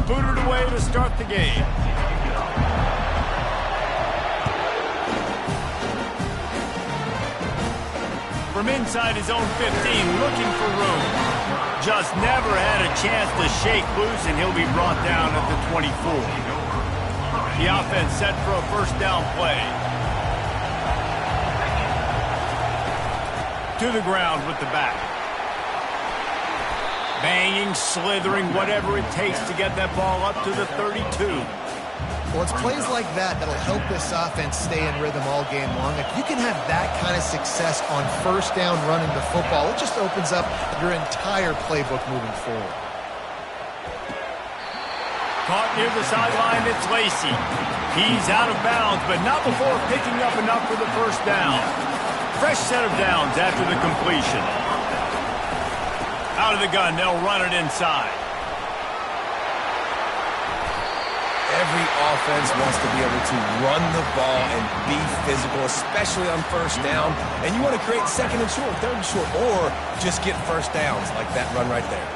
booted away to start the game. From inside his own 15, looking for room. Just never had a chance to shake loose, and he'll be brought down at the 24. The offense set for a first down play. To the ground with the back. Banging, slithering, whatever it takes to get that ball up to the 32. Well, it's plays like that that'll help this offense stay in rhythm all game long. If you can have that kind of success on first down running the football, it just opens up your entire playbook moving forward. Caught near the sideline, it's Lacy. He's out of bounds, but not before picking up enough for the first down. Fresh set of downs after the completion. Out of the gun, they'll run it inside. Every offense wants to be able to run the ball and be physical, especially on first down. And you want to create second and short, third and short, or just get first downs like that run right there.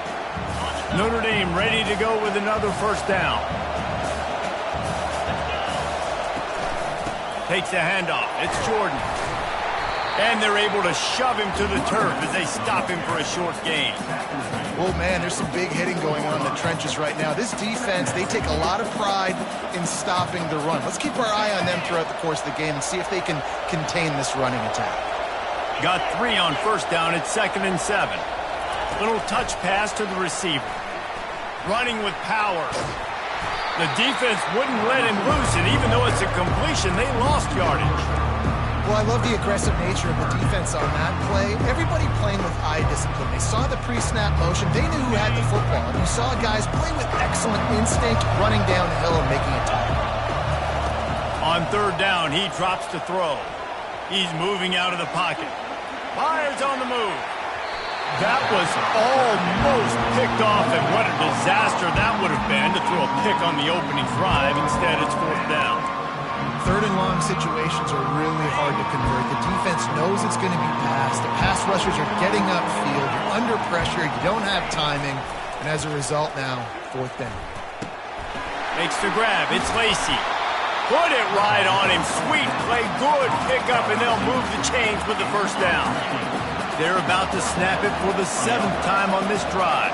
Notre Dame ready to go with another first down. Takes the handoff. It's Jordan. And they're able to shove him to the turf as they stop him for a short gain. Well, man, there's some big hitting going on in the trenches right now. This defense, they take a lot of pride in stopping the run. Let's keep our eye on them throughout the course of the game and see if they can contain this running attack. Got 3 on first down. It's 2nd and 7. Little touch pass to the receiver. Running with power. The defense wouldn't let him loose, and even though it's a completion, they lost yardage. Well, I love the aggressive nature of the defense on that play. Everybody playing with eye discipline. They saw the pre-snap motion. They knew who had the football. And you saw guys play with excellent instinct, running down the hill and making a tackle. On third down, he drops to throw. He's moving out of the pocket. Fires on the move. That was almost picked off, and what a disaster that would have been to throw a pick on the opening drive. Instead, it's fourth down. Third and long situations are really hard to convert. The defense knows it's going to be passed. The pass rushers are getting upfield. You're under pressure. You don't have timing. And as a result now, fourth down. Makes the grab. It's Lacy. Put it right on him. Sweet play. Good pickup, and they'll move the chains with the first down. They're about to snap it for the 7th time on this drive.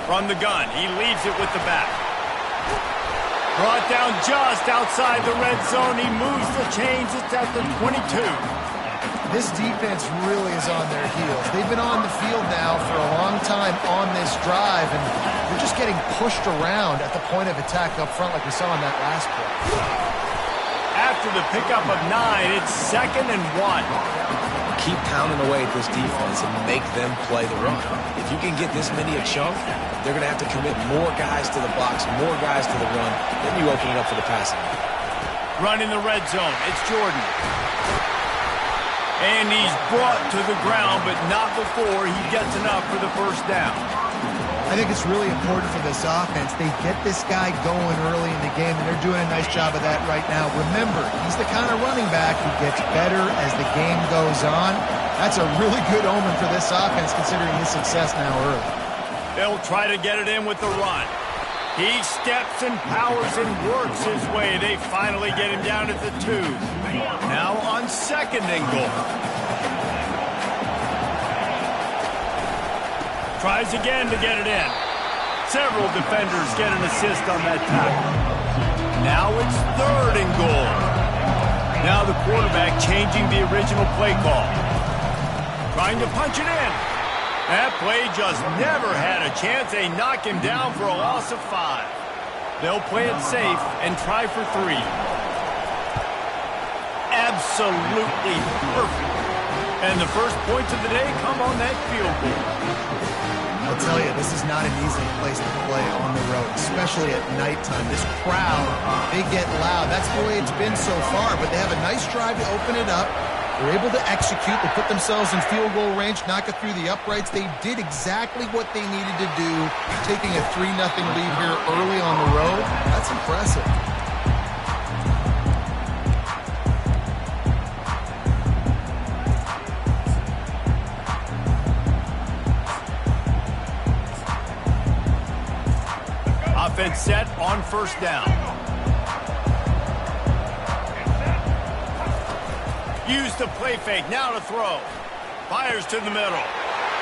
From the gun, he leaves it with the back. Brought down just outside the red zone. He moves the chains. It's at the 22. This defense really is on their heels. They've been on the field now for a long time on this drive, and they're just getting pushed around at the point of attack up front like we saw in that last play. After the pickup of 9, it's 2nd and 1. Keep pounding away at this defense and make them play the run. If you can get this many a chunk, they're going to have to commit more guys to the box, more guys to the run. Then you open it up for the passing. Run in the red zone. It's Jordan. And he's brought to the ground, but not before he gets enough for the first down. I think it's really important for this offense. They get this guy going early in the game, and they're doing a nice job of that right now. Remember, he's the kind of running back who gets better as the game goes on. That's a really good omen for this offense, considering his success now early. They'll try to get it in with the run. He steps and powers and works his way. They finally get him down at the 2. Now on 2nd and goal. Tries again to get it in. Several defenders get an assist on that tackle. Now it's 3rd and goal. Now the quarterback changing the original play call. Trying to punch it in. That play just never had a chance. They knock him down for a loss of 5. They'll play it safe and try for 3. Absolutely perfect. And the first points of the day come on that field goal. I'll tell you, this is not an easy place to play on the road, especially at nighttime. This crowd, they get loud. That's the way it's been so far, but they have a nice drive to open it up. They're able to execute. They put themselves in field goal range, knock it through the uprights. They did exactly what they needed to do, taking a 3-0 lead here early on the road. That's impressive. set on first down. Use the play fake, now to throw. Fires to the middle.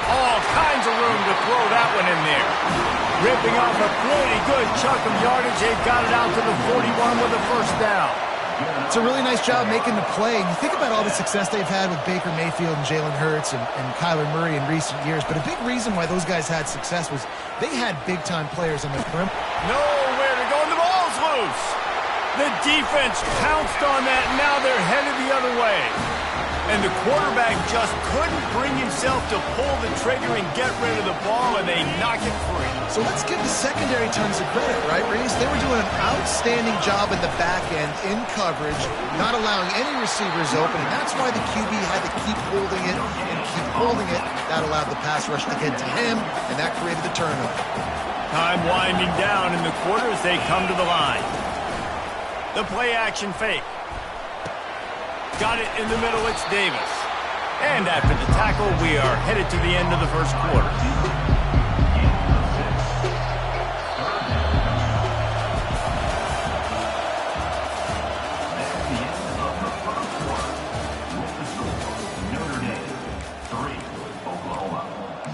All kinds of room to throw that one in there. Ripping off a pretty good chunk of yardage. They've got it out to the 41 with a first down. It's a really nice job making the play. And you think about all the success they've had with Baker Mayfield and Jalen Hurts and Kyler Murray in recent years. But a big reason why those guys had success was they had big-time players on the perimeter. Nowhere to go, and the ball's loose. The defense pounced on that, and now they're headed the other way. And the quarterback just couldn't bring himself to pull the trigger and get rid of the ball, and they knock it free. So let's give the secondary tons of credit, right, Reese? They were doing an outstanding job at the back end in coverage, not allowing any receivers open, and that's why the QB had to keep holding it and keep holding it. That allowed the pass rush to get to him, and that created the turnover. Time winding down in the quarter as they come to the line. The play action fake. Got it in the middle, it's Davis. And after the tackle, we are headed to the end of the first quarter. Notre Dame 3, Oklahoma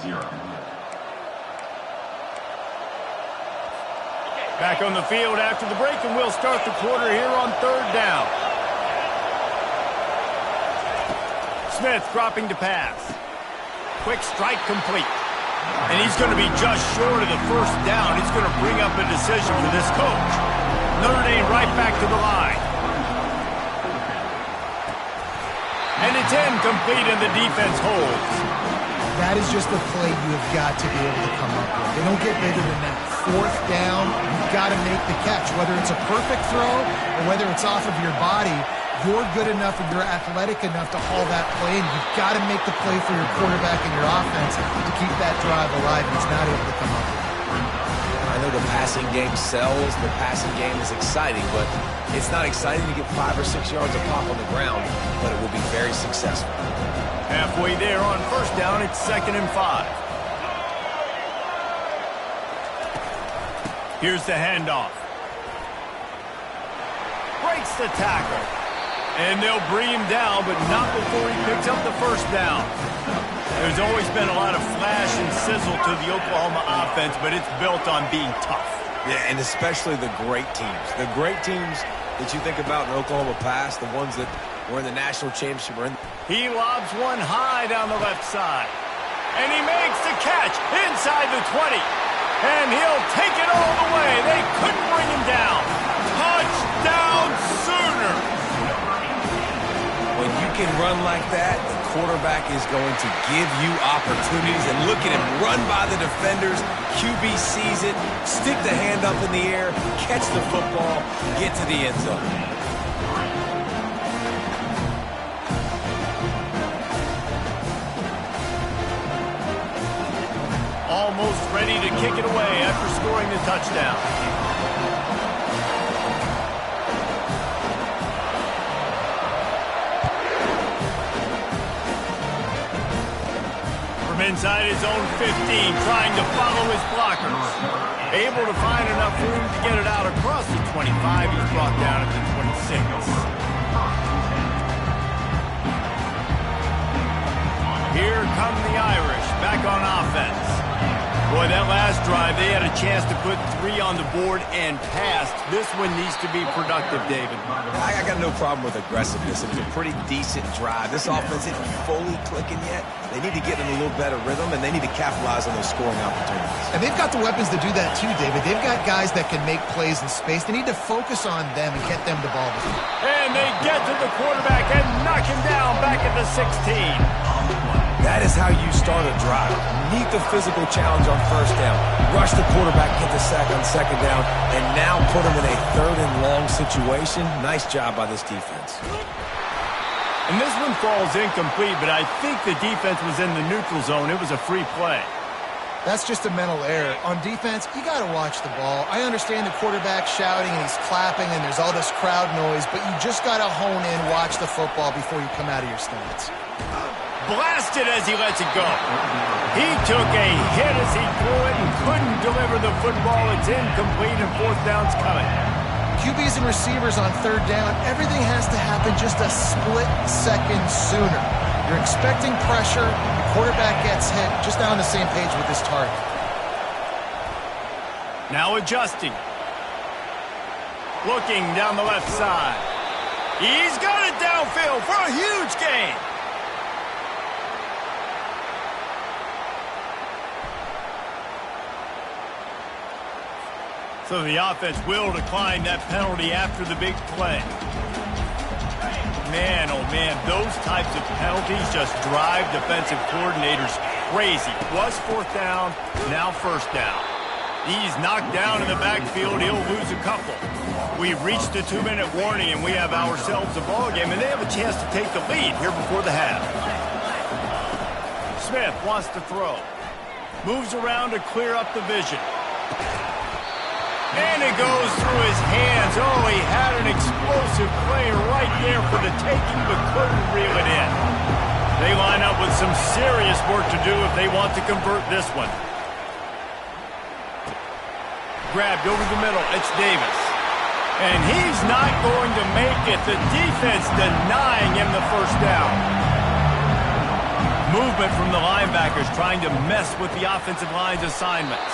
0. Back on the field after the break, and we'll start the quarter here on third down. Smith dropping to pass. Quick strike complete. And he's going to be just short of the first down. It's going to bring up a decision for this coach. Notre Dame right back to the line. And it's incomplete, and the defense holds. That is just a play you have got to be able to come up with. They don't get bigger than that. Fourth down, you've got to make the catch. Whether it's a perfect throw or whether it's off of your body, you're good enough and you're athletic enough to haul that play in. You've got to make the play for your quarterback and your offense to keep that drive alive, and he's not able to come up with it. I know the passing game sells, the passing game is exciting, but it's not exciting to get 5 or 6 yards of pop on the ground, but it will be very successful. Halfway there on first down, it's 2nd and 5. Here's the handoff. Breaks the tackle. And they'll bring him down, but not before he picks up the first down. There's always been a lot of flash and sizzle to the Oklahoma offense, but it's built on being tough. Yeah, and especially the great teams. The great teams that you think about in Oklahoma past, the ones that were in the national championship. He lobs one high down the left side. And he makes the catch inside the 20. And he'll take it all the way. They couldn't bring him down. Touchdown Sooner! When you can run like that, the quarterback is going to give you opportunities. And look at him run by the defenders. QB sees it, stick the hand up in the air, catch the football, get to the end zone. Almost ready to kick it away after scoring the touchdown. From inside his own 15, trying to follow his blockers. Able to find enough room to get it out across the 25. He's brought down at the 26. Here come the Irish, back on offense. Boy, that last drive, they had a chance to put 3 on the board and passed. This one needs to be productive, David. I got no problem with aggressiveness. It was a pretty decent drive. This offense isn't fully clicking yet. They need to get in a little better rhythm, and they need to capitalize on those scoring opportunities. And they've got the weapons to do that too, David. They've got guys that can make plays in space. They need to focus on them and get them the ball. And they get to the quarterback and knock him down back at the 16. That is how you start a drive. Meet the physical challenge on first down. Rush the quarterback, get the sack on second down, and now put him in a 3rd and long situation. Nice job by this defense. And this one falls incomplete, but I think the defense was in the neutral zone. It was a free play. That's just a mental error. On defense, you got to watch the ball. I understand the quarterback shouting and he's clapping and there's all this crowd noise, but you just got to hone in, watch the football before you come out of your stance. Blasted as he lets it go. He took a hit as he threw it and couldn't deliver the football. It's incomplete and fourth down's coming. QBs and receivers on third down, everything has to happen just a split second sooner. You're expecting pressure, the quarterback gets hit, just not on the same page with his target. Now adjusting. Looking down the left side. He's got it downfield for a huge gain. So the offense will decline that penalty after the big play. Man, oh man, those types of penalties just drive defensive coordinators crazy. Was fourth down, now first down. He's knocked down in the backfield. He'll lose a couple. We've reached the 2-minute warning, and we have ourselves a ball game, and they have a chance to take the lead here before the half. Smith wants to throw. Moves around to clear up the vision. And it goes through his hands. Oh, he had an explosive play right there for the taking, but couldn't reel it in. They line up with some serious work to do if they want to convert this one. Grabbed over the middle. It's Davis. And he's not going to make it. The defense denying him the first down. Movement from the linebackers trying to mess with the offensive line's assignments.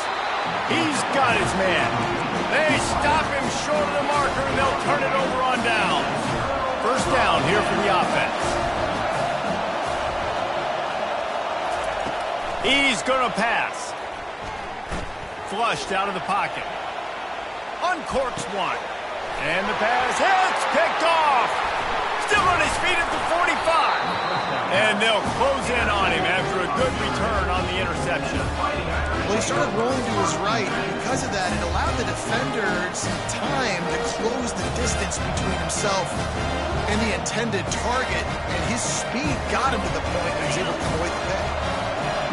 He's got his man. They stop him short of the marker, and they'll turn it over on down. First down here for the offense. He's going to pass. Flushed out of the pocket. Uncorks one. And the pass hits. Picked off. Still on his feet at the 45. And they'll close in on him after a good return on the interception. Well, he started rolling to his right. Because of that, it allowed the defender some time to close the distance between himself and the intended target. And his speed got him to the point where he was able to come away with the pick.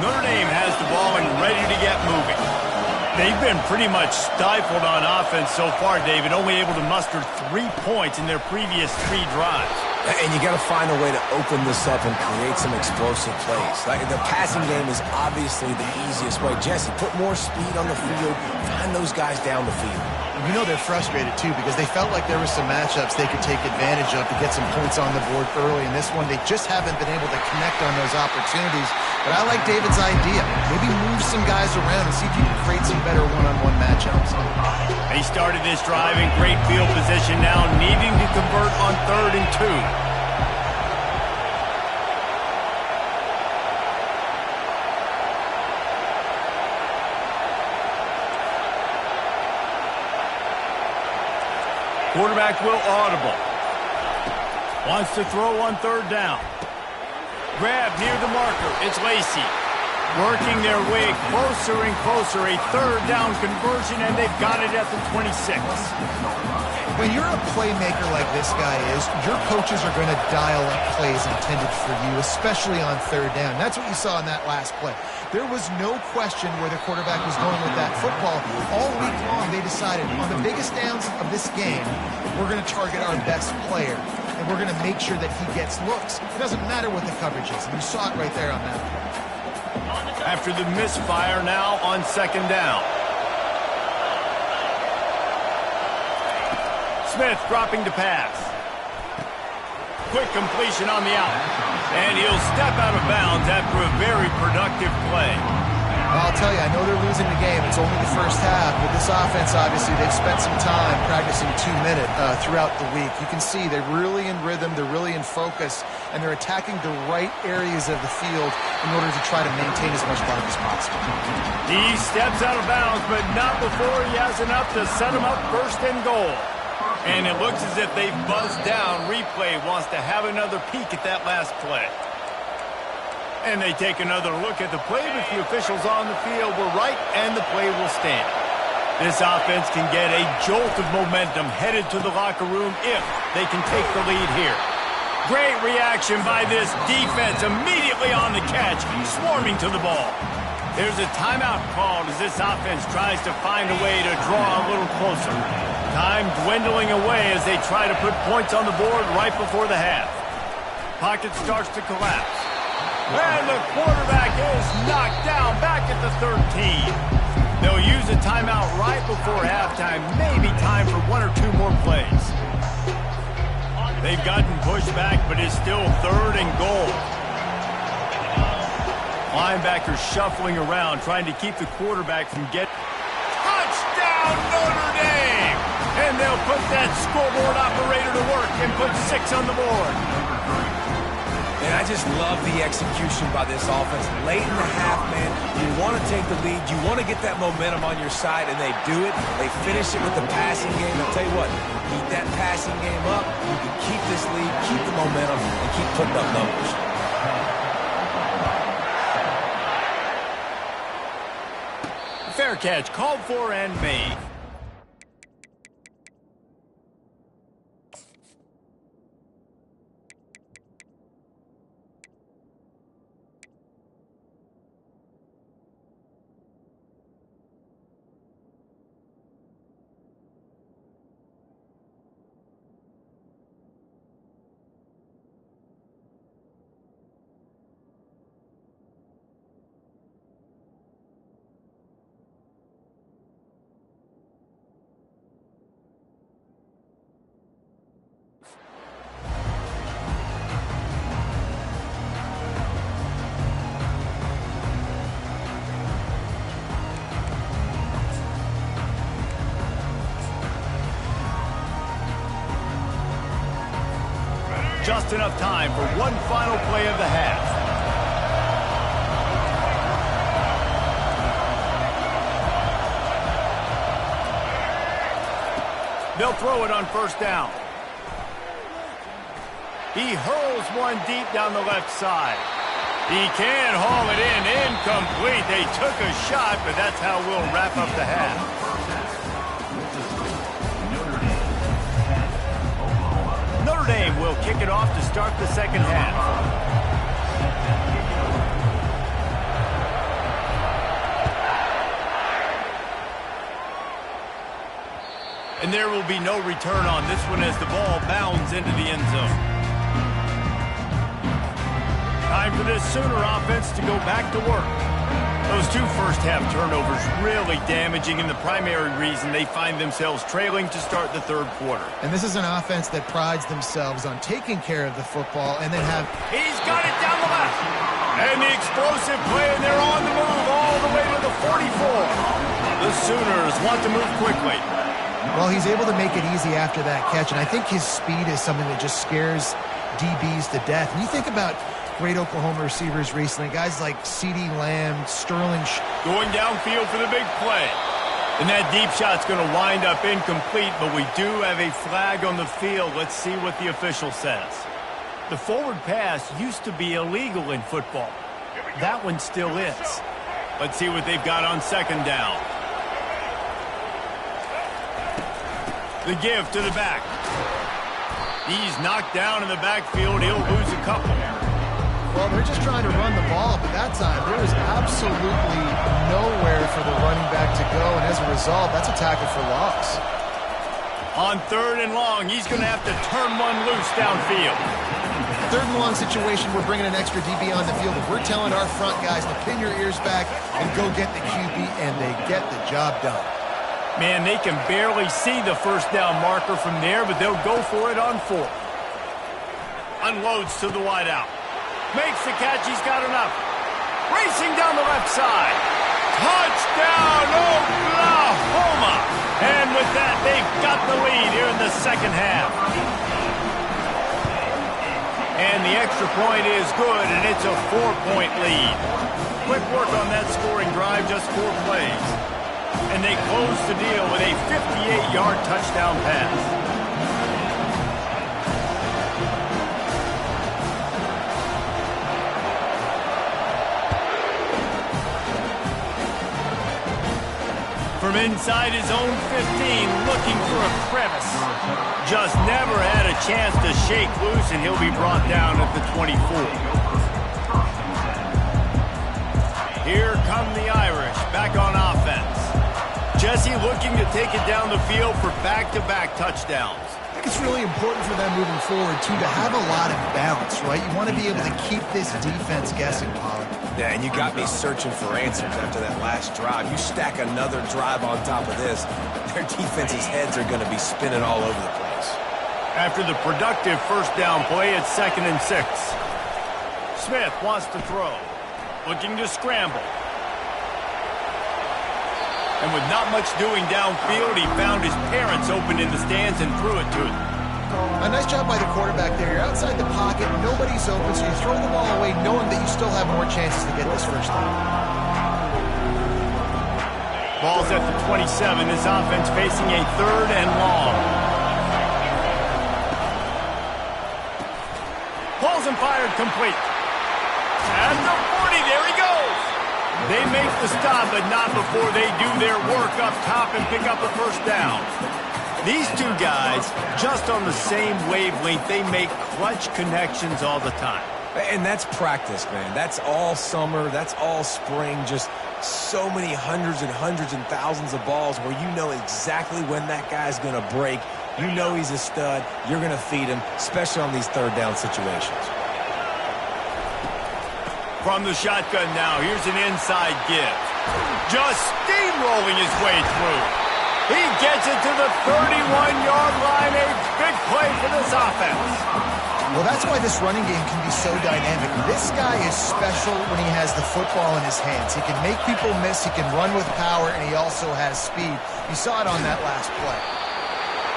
Notre Dame has the ball and ready to get moving. They've been pretty much stifled on offense so far, David, only able to muster 3 points in their previous 3 drives. And you got to find a way to open this up and create some explosive plays. Like the passing game is obviously the easiest way. Jesse, put more speed on the field. Find those guys down the field. You know they're frustrated, too, because they felt like there were some matchups they could take advantage of to get some points on the board early. In this one, they just haven't been able to connect on those opportunities. But I like David's idea. Maybe move some guys around and see if you can create some better one-on-one matchups. They started this drive in great field position now, needing to convert on 3rd and 2. Quarterback will audible. Wants to throw on 3rd down. Grab near the marker. It's Lacey. Working their way closer and closer. A 3rd down conversion, and they've got it at the 26. When you're a playmaker like this guy is, your coaches are going to dial up plays intended for you, especially on 3rd down. That's what you saw in that last play. There was no question where the quarterback was going with that football. All week long, they decided on the biggest downs of this game, we're going to target our best player, and we're going to make sure that he gets looks. It doesn't matter what the coverage is, and you saw it right there on that play. After the misfire, now on 2nd down. Smith dropping to pass. Quick completion on the out. And he'll step out of bounds after a very productive play. I'll tell you, I know they're losing the game. It's only the first half, but this offense, obviously, they've spent some time practicing 2-minute throughout the week. You can see they're really in rhythm, they're really in focus, and they're attacking the right areas of the field in order to try to maintain as much clock as possible. He steps out of bounds, but not before he has enough to set him up 1st and goal. And it looks as if they've buzzed down. Replay wants to have another peek at that last play. And they take another look at the play, but the officials on the field were right, and the play will stand. This offense can get a jolt of momentum headed to the locker room if they can take the lead here. Great reaction by this defense, immediately on the catch, swarming to the ball. There's a timeout called as this offense tries to find a way to draw a little closer. Time dwindling away as they try to put points on the board right before the half. Pocket starts to collapse. And the quarterback is knocked down back at the 13. They'll use a timeout right before halftime. Maybe time for one or two more plays. They've gotten pushed back, but it's still 3rd and goal. Linebackers shuffling around, trying to keep the quarterback from getting... Touchdown, Notre Dame! And they'll put that scoreboard operator to work and put 6 on the board. And I just love the execution by this offense. Late in the half, man, you want to take the lead. You want to get that momentum on your side, and they do it. They finish it with the passing game. I'll tell you what, keep that passing game up. You can keep this lead, keep the momentum, and keep putting up numbers. Fair catch, called for and made. Just enough time for one final play of the half. They'll throw it on 1st down. He hurls one deep down the left side. He can haul it in, incomplete. They took a shot, but that's how we'll wrap up the half. Notre Dame will kick it off to start the second half. And there will be no return on this one as the ball bounds into the end zone. Time for this Sooner offense to go back to work. Those 2 first-half turnovers really damaging, and the primary reason they find themselves trailing to start the 3rd quarter. And this is an offense that prides themselves on taking care of the football and then have... He's got it down the left. And the explosive play, and they're on the move all the way to the 44. The Sooners want to move quickly. Well, he's able to make it easy after that catch, and I think his speed is something that just scares DBs to death. And you think about great Oklahoma receivers recently, guys like CeeDee Lamb, Sterling. Going downfield for the big play. And that deep shot's going to wind up incomplete, but we do have a flag on the field. Let's see what the official says. The forward pass used to be illegal in football. That one still is. Let's see what they've got on 2nd down. The give to the back. He's knocked down in the backfield. He'll lose a couple. Well, they're just trying to run the ball, but that time there was absolutely nowhere for the running back to go, and as a result, that's a tackle for loss. On 3rd and long, he's going to have to turn one loose downfield. 3rd and long situation, we're bringing an extra DB on the field. If we're telling our front guys to pin your ears back and go get the QB, and they get the job done. Man, they can barely see the 1st down marker from there, but they'll go for it on 4th. Unloads to the wideout. Makes the catch, he's got enough. Racing down the left side. Touchdown, Oklahoma! And with that, they've got the lead here in the 2nd half. And the extra point is good, and it's a 4-point lead. Quick work on that scoring drive, just 4 plays. And they close the deal with a 58-yard touchdown pass. From inside his own 15, looking for a crevice. Just never had a chance to shake loose, and he'll be brought down at the 24. Here come the Irish back on offense. Jesse looking to take it down the field for back-to-back touchdowns. I think it's really important for them moving forward, too, to have a lot of balance, right? You want to be able to keep this defense guessing, Pollard. Yeah, and you got me searching for answers after that last drive. You stack another drive on top of this, their defense's heads are going to be spinning all over the place. After the productive first down play, it's 2nd and 6. Smith wants to throw. Looking to scramble. And with not much doing downfield, he found his parents open in the stands and threw it to them. A nice job by the quarterback there. You're outside the pocket, nobody's open, so you throw the ball away knowing that you still have more chances to get this first down. Ball's at the 27. This offense facing a 3rd and long. Pulls and fired complete. And the 40, there he goes. They make the stop, but not before they do their work up top and pick up a first down. These two guys, just on the same wavelength, they make clutch connections all the time. And that's practice, man. That's all summer. That's all spring. Just so many hundreds and thousands of balls where you know exactly when that guy's going to break. You know he's a stud. You're going to feed him, especially on these 3rd down situations. From the shotgun now, here's an inside give. Just steamrolling his way through. He gets it to the 31-yard line. A big play for this offense. Well, that's why this running game can be so dynamic. This guy is special when he has the football in his hands. He can make people miss, he can run with power, and he also has speed. You saw it on that last play.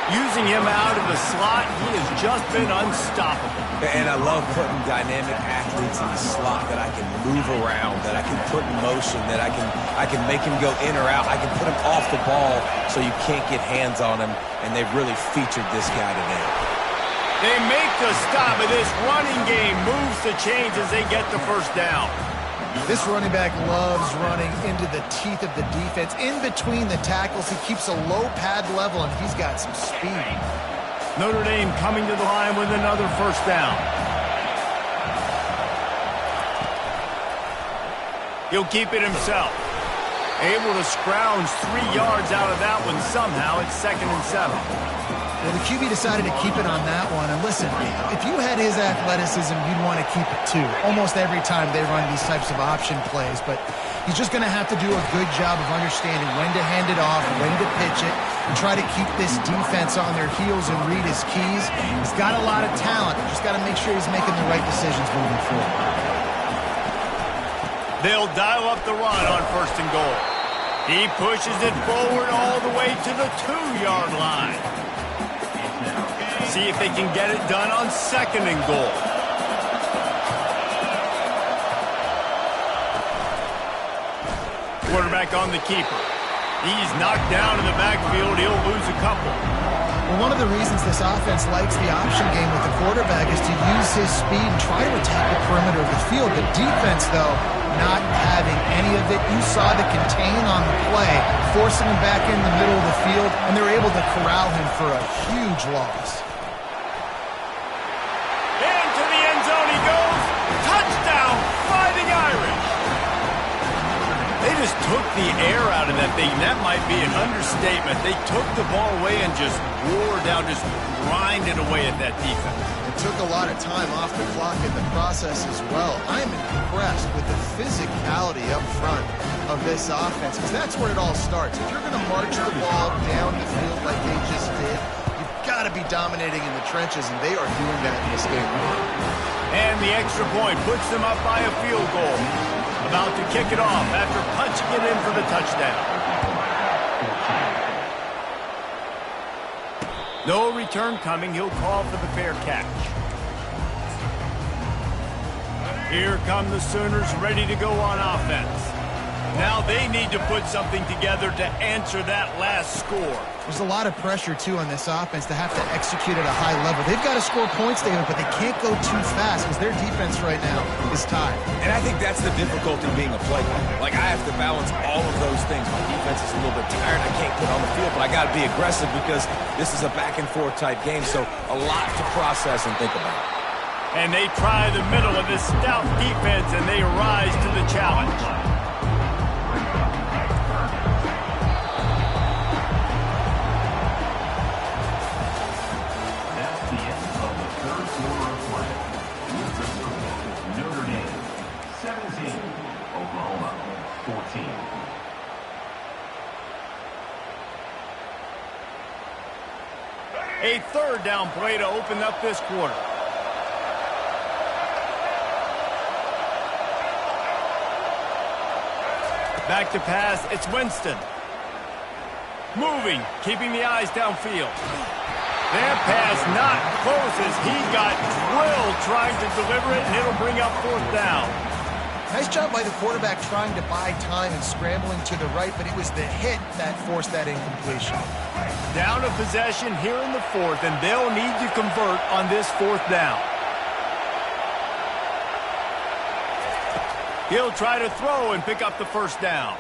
Using him out of the slot, he has just been unstoppable. And I love putting dynamic athletes in the slot that I can move around, that I can put in motion, that I can make him go in or out. I can put him off the ball so you can't get hands on him, and they've really featured this guy today. They make the stop, and this running game moves the chains as they get the first down. This running back loves running into the teeth of the defense. In between the tackles, he keeps a low pad level, and he's got some speed. Notre Dame coming to the line with another first down. He'll keep it himself. Able to scrounge 3 yards out of that one somehow. It's 2nd and 7. Well, the QB decided to keep it on that one. And listen, if you had his athleticism, you'd want to keep it too. Almost every time they run these types of option plays. But he's just going to have to do a good job of understanding when to hand it off, when to pitch it, and try to keep this defense on their heels and read his keys. He's got a lot of talent. Just got to make sure he's making the right decisions moving forward. They'll dial up the run on 1st and goal. He pushes it forward all the way to the 2-yard line. See if they can get it done on 2nd and goal. Quarterback on the keeper. He's knocked down in the backfield. He'll lose a couple. Well, one of the reasons this offense likes the option game with the quarterback is to use his speed and try to attack the perimeter of the field. The defense, though, not having any of it. You saw the contain on the play, forcing him back in the middle of the field, and they're able to corral him for a huge loss. Into the end zone he goes. Touchdown, Fighting Irish. They just took the air out of that thing. That might be an understatement. They took the ball away and just wore down, just grinded away at that defense. It took a lot of time off the clock in the process as well. I'm impressed with the physicality up front of this offense, because that's where it all starts. If you're going to march the ball down the field like they just did, you've got to be dominating in the trenches, and they are doing that in this game. And the extra point puts them up by a field goal. About to kick it off after punching it in for the touchdown. No return coming. He'll call for the fair catch. Here come the Sooners ready to go on offense. Now they need to put something together to answer that last score. There's a lot of pressure, too, on this offense to have to execute at a high level. They've got to score points, David, but they can't go too fast because their defense right now is tied. And I think that's the difficulty being a play caller. Like, I have to balance all of those things. My defense is a little bit tired. I can't put on the field, but I got to be aggressive because this is a back-and-forth type game, so a lot to process and think about. And they try the middle of this stout defense, and they rise to the challenge. third down play to open up this quarter. Back to pass, it's Winston. Moving, keeping the eyes downfield. That pass not close as he got drilled trying to deliver it, and it'll bring up fourth down. Nice job by the quarterback trying to buy time and scrambling to the right, but it was the hit that forced that incompletion. Down a possession here in the fourth, and they'll need to convert on this fourth down. He'll try to throw and pick up the first down.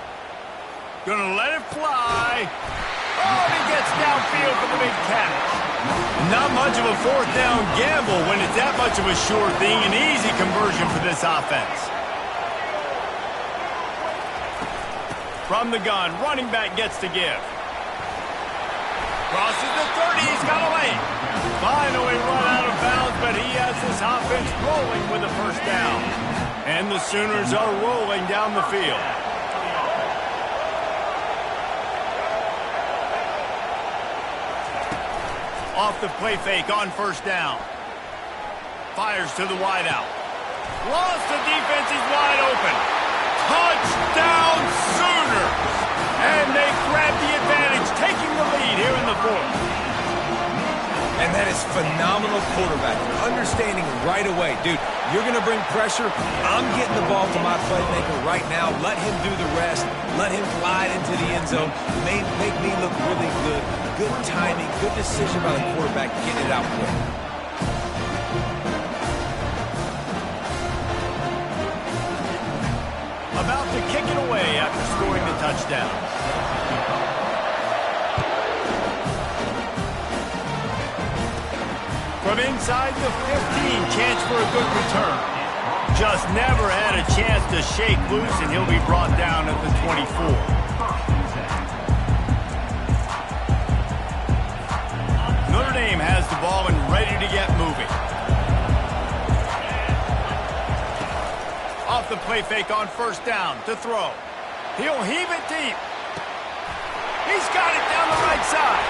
Gonna let it fly. Oh, and he gets downfield for the big catch. Not much of a fourth down gamble when it's that much of a sure thing. An easy conversion for this offense. From the gun, running back gets to give. Crosses the 30, he's got a lane. Finally run out of bounds, but he has this offense rolling with a first down. And the Sooners are rolling down the field. Off the play fake on first down. Fires to the wideout. Lost the defense, he's wide open. Touchdown Sooners! And they grab the advantage, taking the lead here in the fourth. And that is phenomenal quarterback. Understanding right away, dude, you're going to bring pressure. I'm getting the ball to my playmaker right now. Let him do the rest. Let him glide into the end zone. Make me look really good. Good timing, good decision by the quarterback, getting it out quick. About to kick it away after scoring the touchdown. From inside the 15, chance for a good return. Just never had a chance to shake loose, and he'll be brought down at the 24. Notre Dame has the ball and ready to get moving. Off the play fake on first down to throw. He'll heave it deep. He's got it down the right side.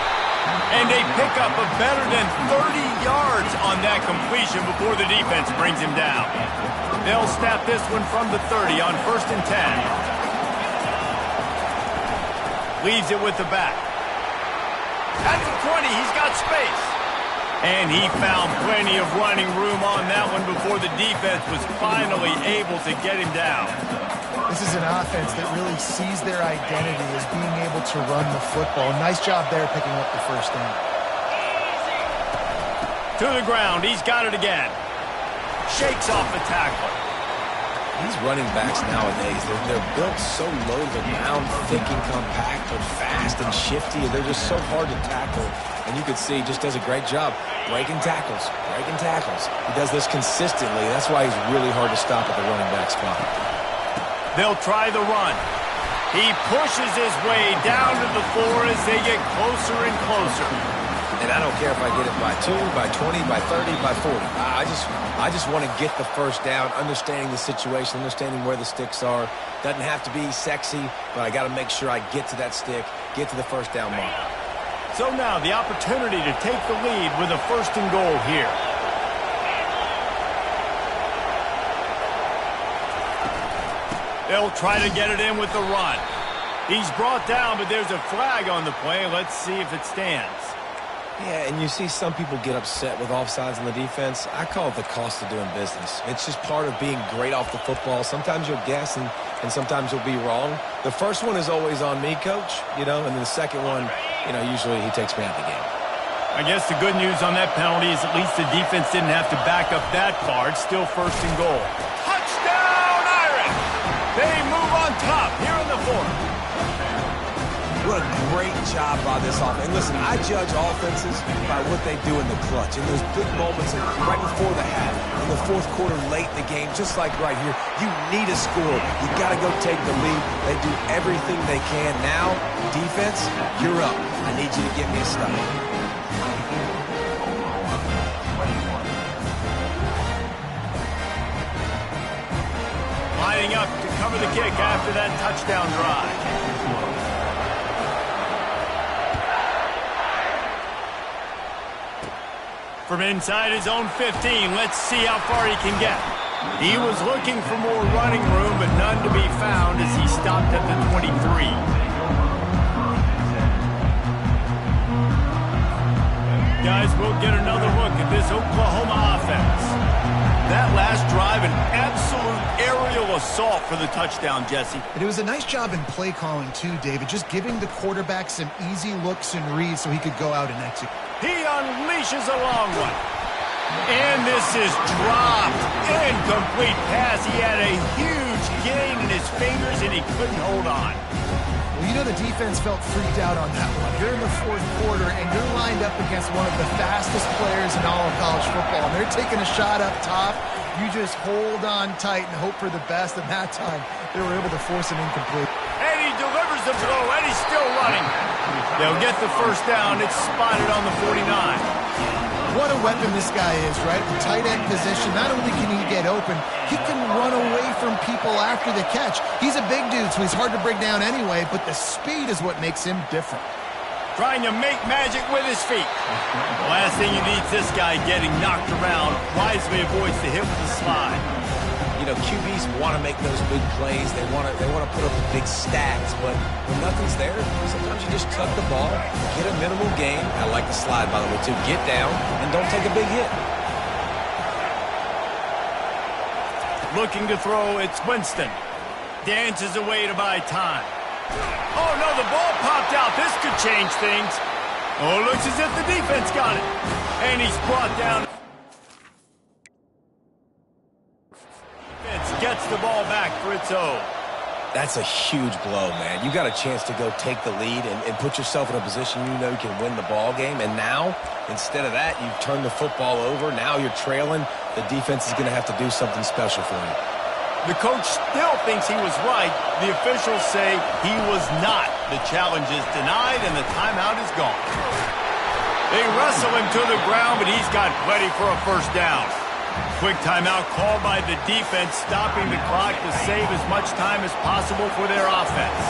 And they pick up a better than 30 yards on that completion before the defense brings him down. They'll snap this one from the 30 on 1st and 10. Leaves it with the back. At the 20, he's got space. And he found plenty of running room on that one before the defense was finally able to get him down. This is an offense that really sees their identity as being able to run the football. Nice job there picking up the first down. To the ground, he's got it again. Shakes off the tackle. These running backs nowadays, they're built so low to the ground, thick and compact, but fast and shifty. They're just so hard to tackle. And you can see he just does a great job breaking tackles, breaking tackles. He does this consistently. That's why he's really hard to stop at the running back spot. They'll try the run. He pushes his way down to the floor as they get closer and closer. And I don't care if I get it by 2, by 20, by 30, by 40. I just want to get the first down, understanding the situation, understanding where the sticks are. Doesn't have to be sexy, but I got to make sure I get to that stick, get to the first down mark. So now the opportunity to take the lead with a 1st and goal here. They'll try to get it in with the run. He's brought down, but there's a flag on the play. Let's see if it stands. Yeah, and you see some people get upset with offsides in the defense. I call it the cost of doing business. It's just part of being great off the football. Sometimes you'll guess, and sometimes you'll be wrong. The first one is always on me, Coach, and then the second one, usually he takes me out of the game. I guess the good news on that penalty is at least the defense didn't have to back up that far. It's still 1st and goal. Touchdown, Irish! They move on top here in the 4th. What a great job by this offense. And listen, I judge offenses by what they do in the clutch. In those big moments right before the half, in the 4th quarter, late in the game, just like right here, you need a score. You got to go take the lead. They do everything they can. Now, defense, you're up. I need you to get me a stop. Lining up to cover the kick after that touchdown drive. From inside his own 15, let's see how far he can get. He was looking for more running room, but none to be found as he stopped at the 23. Guys, we'll get another look at this Oklahoma offense. That last drive, an absolute aerial assault for the touchdown, Jesse. But it was a nice job in play calling too, David, just giving the quarterback some easy looks and reads so he could go out and execute. He unleashes a long one. And this is dropped. Incomplete pass. He had a huge gain in his fingers, and he couldn't hold on. Well, you know the defense felt freaked out on that one. You're in the fourth quarter, and you're lined up against one of the fastest players in all of college football, and they're taking a shot up top. You just hold on tight and hope for the best, and that time they were able to force an incomplete. And he delivers the blow, and he's still running. They'll get the first down. It's spotted on the 49. What a weapon this guy is, right? In tight end position, not only can he get open, he can run away from people after the catch. He's a big dude, so he's hard to bring down anyway, but the speed is what makes him different. Trying to make magic with his feet. The last thing you need is this guy getting knocked around. Wisely avoids the hit with the slide. You know, QBs want to make those big plays. They want to put up the big stats, but when nothing's there, sometimes you just tuck the ball, get a minimal gain. I like the slide, by the way, too. Get down and don't take a big hit. Looking to throw, it's Winston. Dances away to buy time. Oh, no, the ball popped out. This could change things. Oh, looks as if the defense got it. And he's brought down. Gets the ball back for its own. That's a huge blow, man. You got a chance to go take the lead and put yourself in a position you know you can win the ball game. And now, instead of that, you turn the football over. Now you're trailing. The defense is going to have to do something special for you. The coach still thinks he was right. The officials say he was not. The challenge is denied, and the timeout is gone. They wrestle him to the ground, but he's got plenty for a first down. Quick timeout called by the defense, stopping the clock to save as much time as possible for their offense.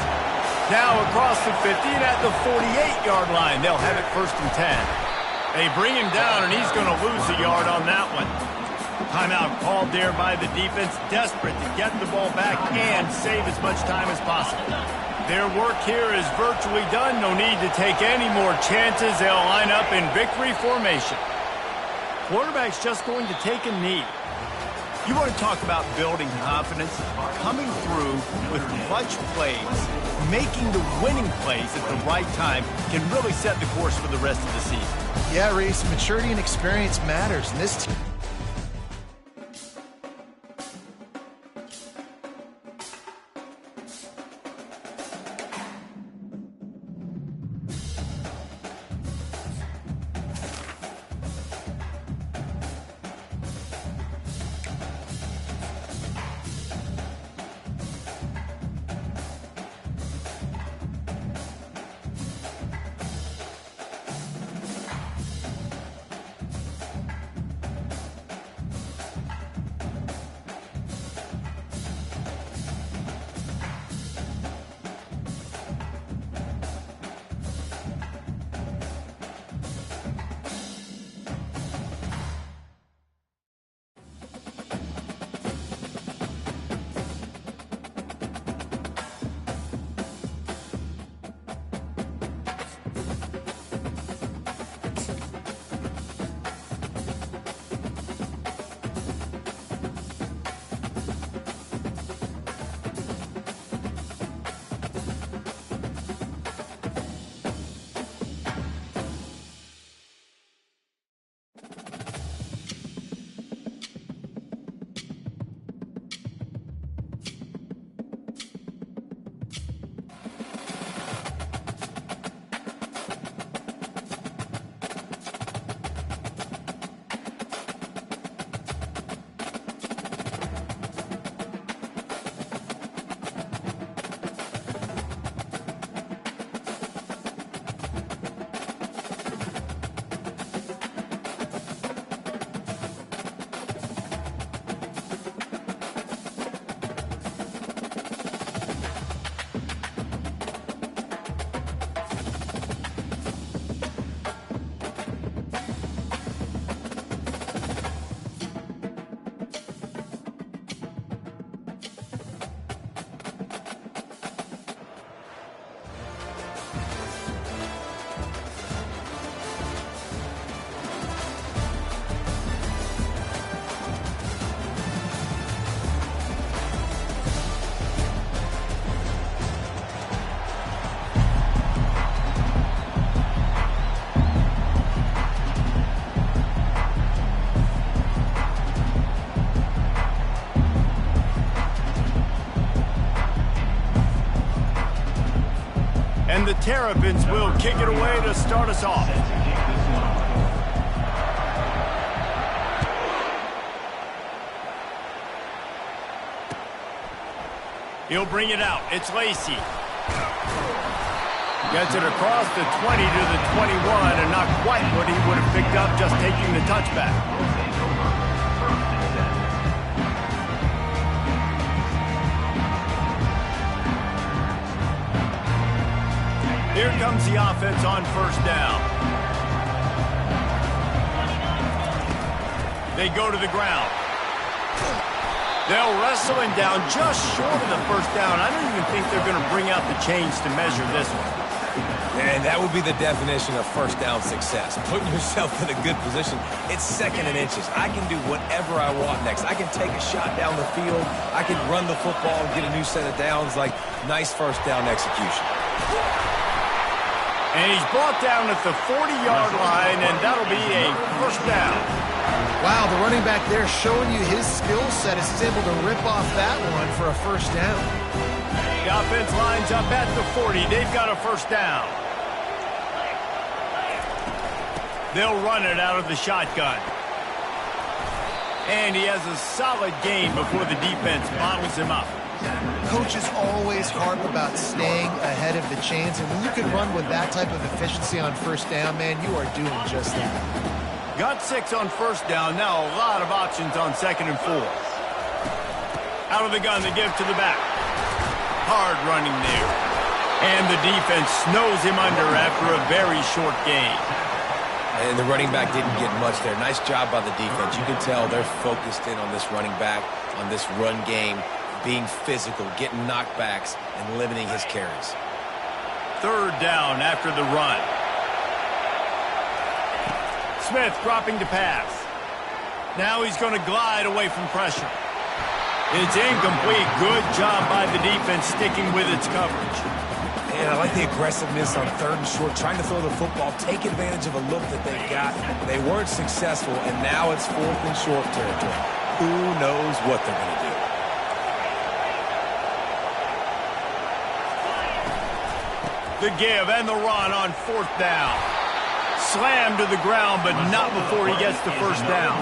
Now across the 50 and at the 48-yard line, they'll have it first and 10. They bring him down, and he's going to lose a yard on that one. Timeout called there by the defense, desperate to get the ball back and save as much time as possible. Their work here is virtually done. No need to take any more chances. They'll line up in victory formation. Quarterback's just going to take a knee. You want to talk about building confidence? Coming through with clutch plays, making the winning plays at the right time can really set the course for the rest of the season. Yeah, Reese, maturity and experience matters. And this team And the Terrapins will kick it away to start us off. He'll bring it out. It's Lacey. Gets it across the 20 to the 21, and not quite what he would have picked up just taking the touchback. Here comes the offense on first down. They go to the ground. They'll wrestle him down just short of the first down. I don't even think they're going to bring out the chains to measure this one. And that would be the definition of first down success. Putting yourself in a good position. It's second and inches. I can do whatever I want next. I can take a shot down the field. I can run the football and get a new set of downs. Like, nice first down execution. And he's brought down at the 40-yard line, and that'll be a first down. Wow, the running back there showing you his skill set as he's able to rip off that one for a first down. The offense lines up at the 40. They've got a first down. They'll run it out of the shotgun. And he has a solid gain before the defense bottles him up. Coaches always harp about staying ahead of the chains, and when you can run with that type of efficiency on first down, man, you are doing just that. Got 6 on first down. Now a lot of options on second and 4. Out of the gun, they give to the back. Hard running there. And the defense snows him under after a very short gain. And the running back didn't get much there. Nice job by the defense. You can tell they're focused in on this running back, on this run game, being physical, getting knockbacks, and limiting his carries. Third down after the run. Smith dropping to pass. Now he's going to glide away from pressure. It's incomplete. Good job by the defense sticking with its coverage. And I like the aggressiveness on third and short, trying to throw the football, take advantage of a look that they got. They weren't successful, and now it's fourth and short territory. Who knows what they're going to do? The give and the run on fourth down. Slammed to the ground, but not before he gets the first down.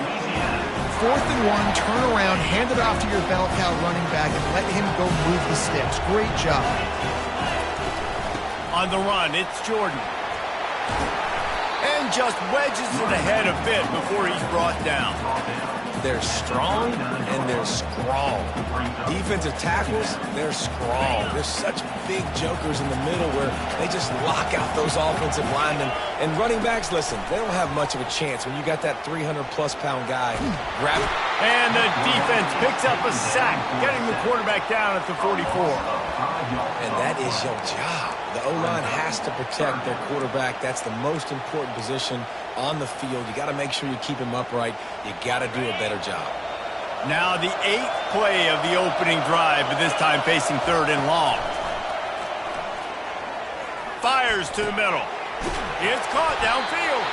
4th and 1, turn around, hand it off to your bell cow running back, and let him go move the sticks. Great job. On the run, it's Jordan. And just wedges it ahead a bit before he's brought down. They're strong and they're scrawl. Defensive tackles, they're scrawl. They're such big jokers in the middle where they just lock out those offensive linemen. And running backs, listen, they don't have much of a chance when you got that 300-plus-pound guy. Grab it. And the defense picks up a sack, getting the quarterback down at the 44. And that is your job. The O-line has to protect their quarterback. That's the most important position on the field. You got to make sure you keep him upright. You got to do a better job. Now the 8th play of the opening drive, but this time facing third and long. Fires to the middle. It's caught downfield.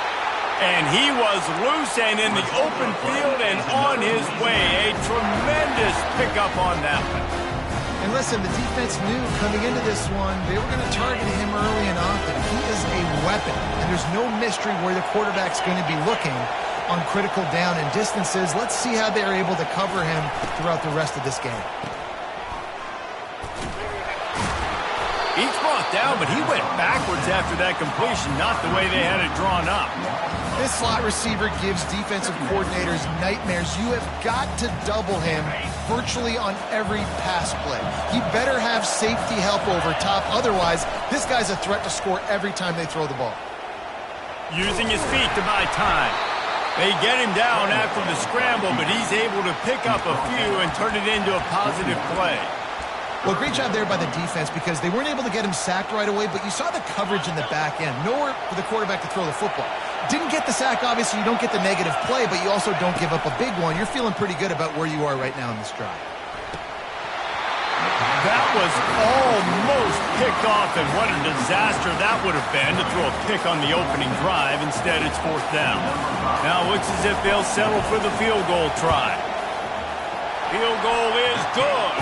And he was loose and in the open field and on his way. A tremendous pickup on that one. And listen, the defense knew coming into this one, they were going to target him early and often. He is a weapon, and there's no mystery where the quarterback's going to be looking on critical down and distances. Let's see how they're able to cover him throughout the rest of this game. He's brought down, but he went backwards after that completion, not the way they had it drawn up. This slot receiver gives defensive coordinators nightmares. You have got to double him virtually on every pass play. He better have safety help over top. Otherwise, this guy's a threat to score every time they throw the ball. Using his feet to buy time. They get him down after the scramble, but he's able to pick up a few and turn it into a positive play. Well, great job there by the defense because they weren't able to get him sacked right away, but you saw the coverage in the back end. Nowhere for the quarterback to throw the football. Didn't get the sack, obviously. You don't get the negative play, but you also don't give up a big one. You're feeling pretty good about where you are right now in this drive. That was almost picked off, and what a disaster that would have been to throw a pick on the opening drive. Instead, it's fourth down. Now it looks as if they'll settle for the field goal try. Field goal is good.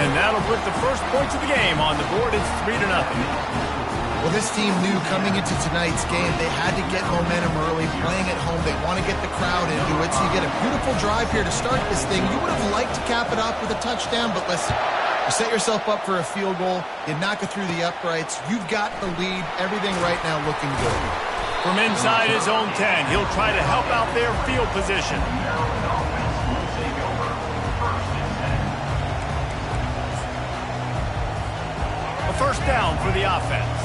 And that'll put the first points of the game on the board. It's 3-0. Well, this team knew coming into tonight's game they had to get momentum early, playing at home. They want to get the crowd into it, so you get a beautiful drive here to start this thing. You would have liked to cap it off with a touchdown, but listen, you set yourself up for a field goal, you knock it through the uprights, you've got the lead, everything right now looking good. From inside his own 10, he'll try to help out their field position. A first down for the offense.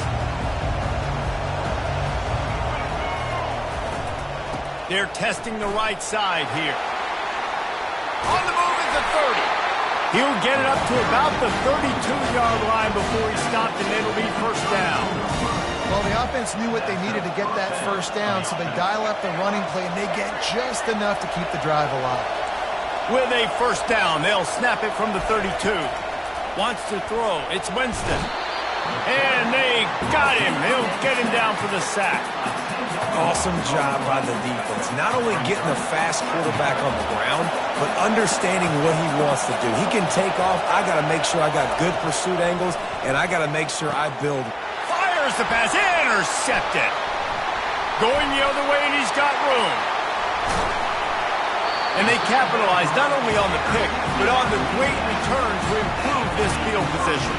They're testing the right side here. On the move is the 30. He'll get it up to about the 32-yard line before he stopped, and it'll be first down. Well, the offense knew what they needed to get that first down, so they dial up the running play, and they get just enough to keep the drive alive. With a first down, they'll snap it from the 32. Wants to throw. It's Winston. And they got him. He'll get him down for the sack. Awesome job by the defense. Not only getting the fast quarterback on the ground, but understanding what he wants to do. He can take off. I got to make sure I got good pursuit angles, and I got to make sure I build. Fires the pass. Intercepted. Going the other way, and he's got room. And they capitalize not only on the pick, but on the great return to improve this field position.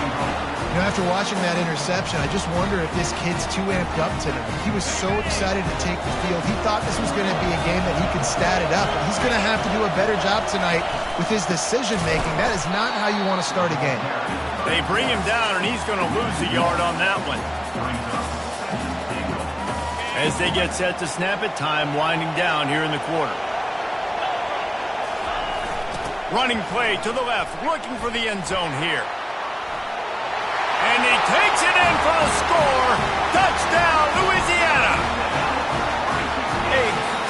You know, after watching that interception, I just wonder if this kid's too amped up tonight. He was so excited to take the field. He thought this was going to be a game that he could stat it up. But he's going to have to do a better job tonight with his decision-making. That is not how you want to start a game. They bring him down, and he's going to lose a yard on that one. As they get set to snap it, time winding down here in the quarter. Running play to the left, looking for the end zone here. And he takes it in for a score. Touchdown, Louisiana. A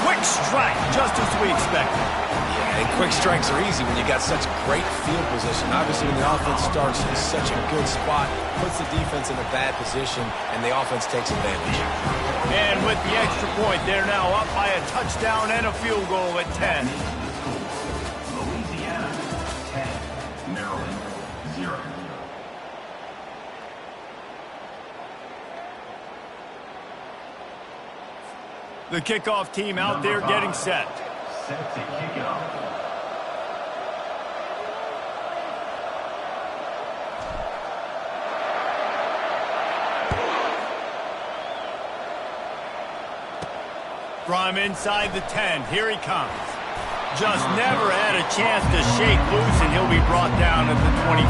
quick strike, just as we expected. Yeah, and quick strikes are easy when you got such great field position. Obviously, when the offense starts in such a good spot, puts the defense in a bad position, and the offense takes advantage. And with the extra point, they're now up by a touchdown and a field goal at 10. Louisiana 10, Maryland 0. The kickoff team out there getting set. Set to kick it off. From inside the 10, here he comes. Just never had a chance to shake loose, and he'll be brought down at the 24.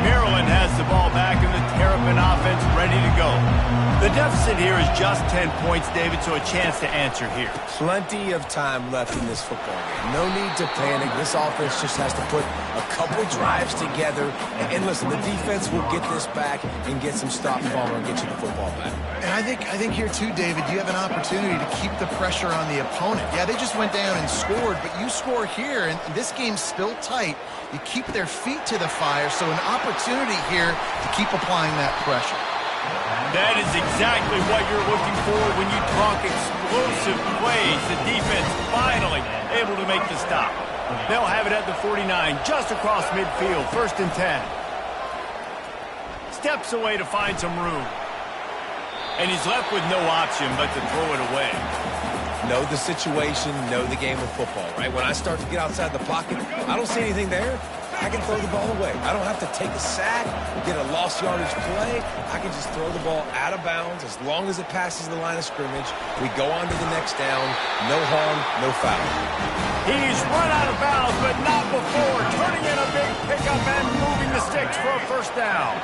Maryland has the ball back, and the Terrapin offense ready to go. The deficit here is just 10 points, David, so a chance to answer here. Plenty of time left in this football game. No need to panic. This offense just has to put a couple drives together. And listen, the defense will get this back and get some stop follow and get you the football back. And I think here too, David, you have an opportunity to keep the pressure on the opponent. Yeah, they just went down and scored, but you score here, and this game's still tight. You keep their feet to the fire, so an opportunity here to keep applying that pressure. That is exactly what you're looking for when you talk explosive plays. The defense finally able to make the stop. They'll have it at the 49, just across midfield, 1st and 10. Steps away to find some room. And he's left with no option but to throw it away. Know the situation, know the game of football, right? When I start to get outside the pocket, I don't see anything there. I can throw the ball away. I don't have to take a sack, get a lost yardage play. I can just throw the ball out of bounds as long as it passes the line of scrimmage. We go on to the next down. No harm, no foul. He's run out of bounds, but not before. Turning in a big pickup and moving the sticks for a first down.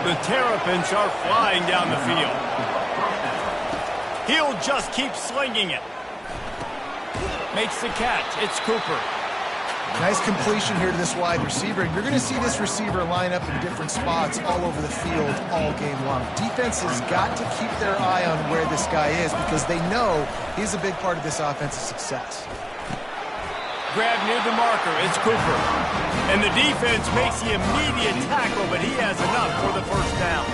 The Terrapins are flying down the field. He'll just keep slinging it. Makes the catch. It's Cooper. Nice completion here to this wide receiver. You're going to see this receiver line up in different spots all over the field all game long. Defense has got to keep their eye on where this guy is because they know he's a big part of this offensive success. Grab near the marker. It's Cooper. And the defense makes the immediate tackle, but he has enough for the first down.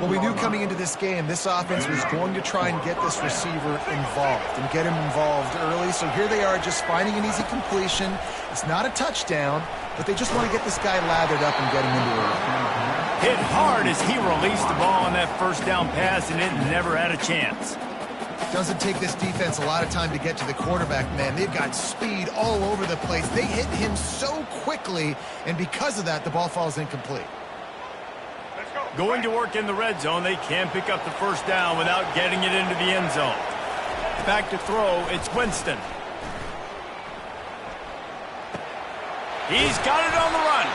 Well, we knew coming into this game, this offense was going to try and get this receiver involved and get him involved early. So here they are just finding an easy completion. It's not a touchdown, but they just want to get this guy lathered up and get him into a run. Hit hard as he released the ball on that first down pass, and it never had a chance. Doesn't take this defense a lot of time to get to the quarterback, man. They've got speed all over the place. They hit him so quickly, and because of that, the ball falls incomplete. Going to work in the red zone, they can pick up the first down without getting it into the end zone. Back to throw, it's Winston. He's got it on the run.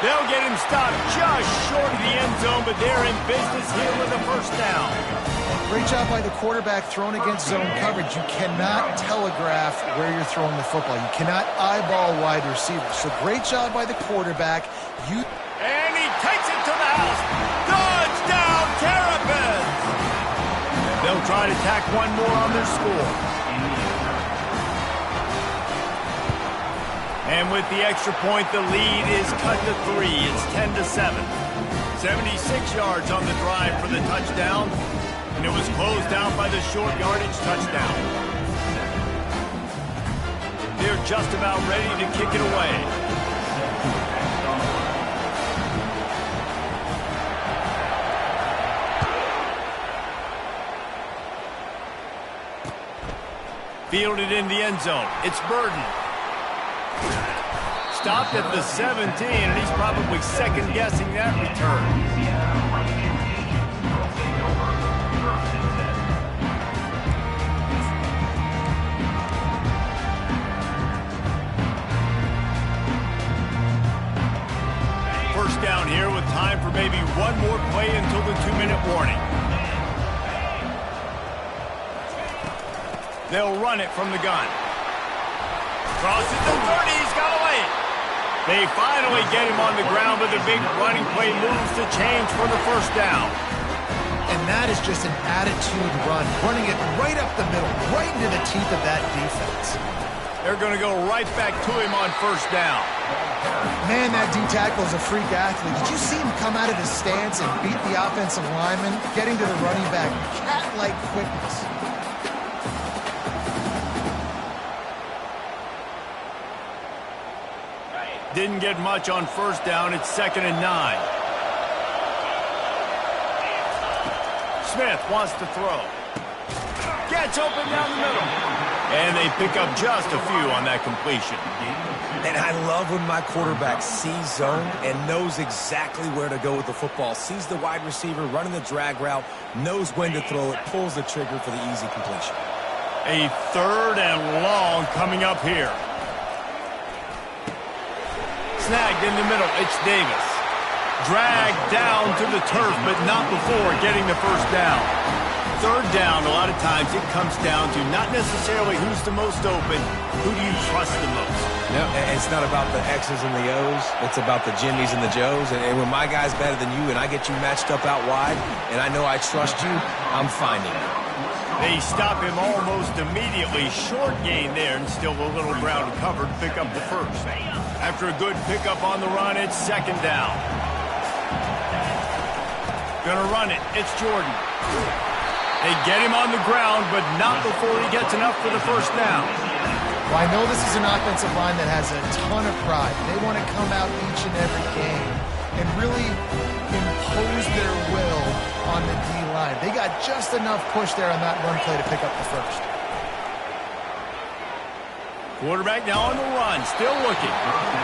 They'll get him stopped just short of the end zone, but they're in business here with a first down. Great job by the quarterback throwing against zone coverage. You cannot telegraph where you're throwing the football. You cannot eyeball wide receivers. So great job by the quarterback. And he takes it to the house. Touchdown, Terrapins! They'll try to tack one more on their score. And with the extra point, the lead is cut to 3. It's 10-7. 76 yards on the drive for the touchdown. And it was closed out by the short yardage touchdown. They're just about ready to kick it away. Fielded in the end zone. It's Burden. Stopped at the 17, and he's probably second-guessing that return. First down here with time for maybe one more play until the 2-minute warning. They'll run it from the gun. Crosses the 30, he's got away. They finally get him on the ground, but the big running play moves the change for the first down. And that is just an attitude run, running it right up the middle, right into the teeth of that defense. They're going to go right back to him on first down. Man, that D-tackle is a freak athlete. Did you see him come out of his stance and beat the offensive lineman, getting to the running back, cat-like quickness? Didn't get much on first down. It's 2nd and 9. Smith wants to throw. Gets open down the middle. And they pick up just a few on that completion. And I love when my quarterback sees zone and knows exactly where to go with the football. Sees the wide receiver running the drag route, knows when to throw it, pulls the trigger for the easy completion. A 3rd and long coming up here. Snagged in the middle, it's Davis. Dragged down to the turf, but not before getting the first down. 3rd down, a lot of times it comes down to not necessarily who's the most open, who do you trust the most? No, it's not about the X's and the O's. It's about the Jimmys and the Joes. And when my guy's better than you and I get you matched up out wide and I know I trust you, I'm finding you. They stop him almost immediately. Short gain there, and still a little ground covered. Pick up the first. After a good pickup on the run, it's 2nd down. Gonna run it. It's Jordan. They get him on the ground, but not before he gets enough for the first down. Well, I know this is an offensive line that has a ton of pride. They want to come out each and every game and really impose their will on the D-line. They got just enough push there on that run play to pick up the first. Quarterback now on the run, still looking.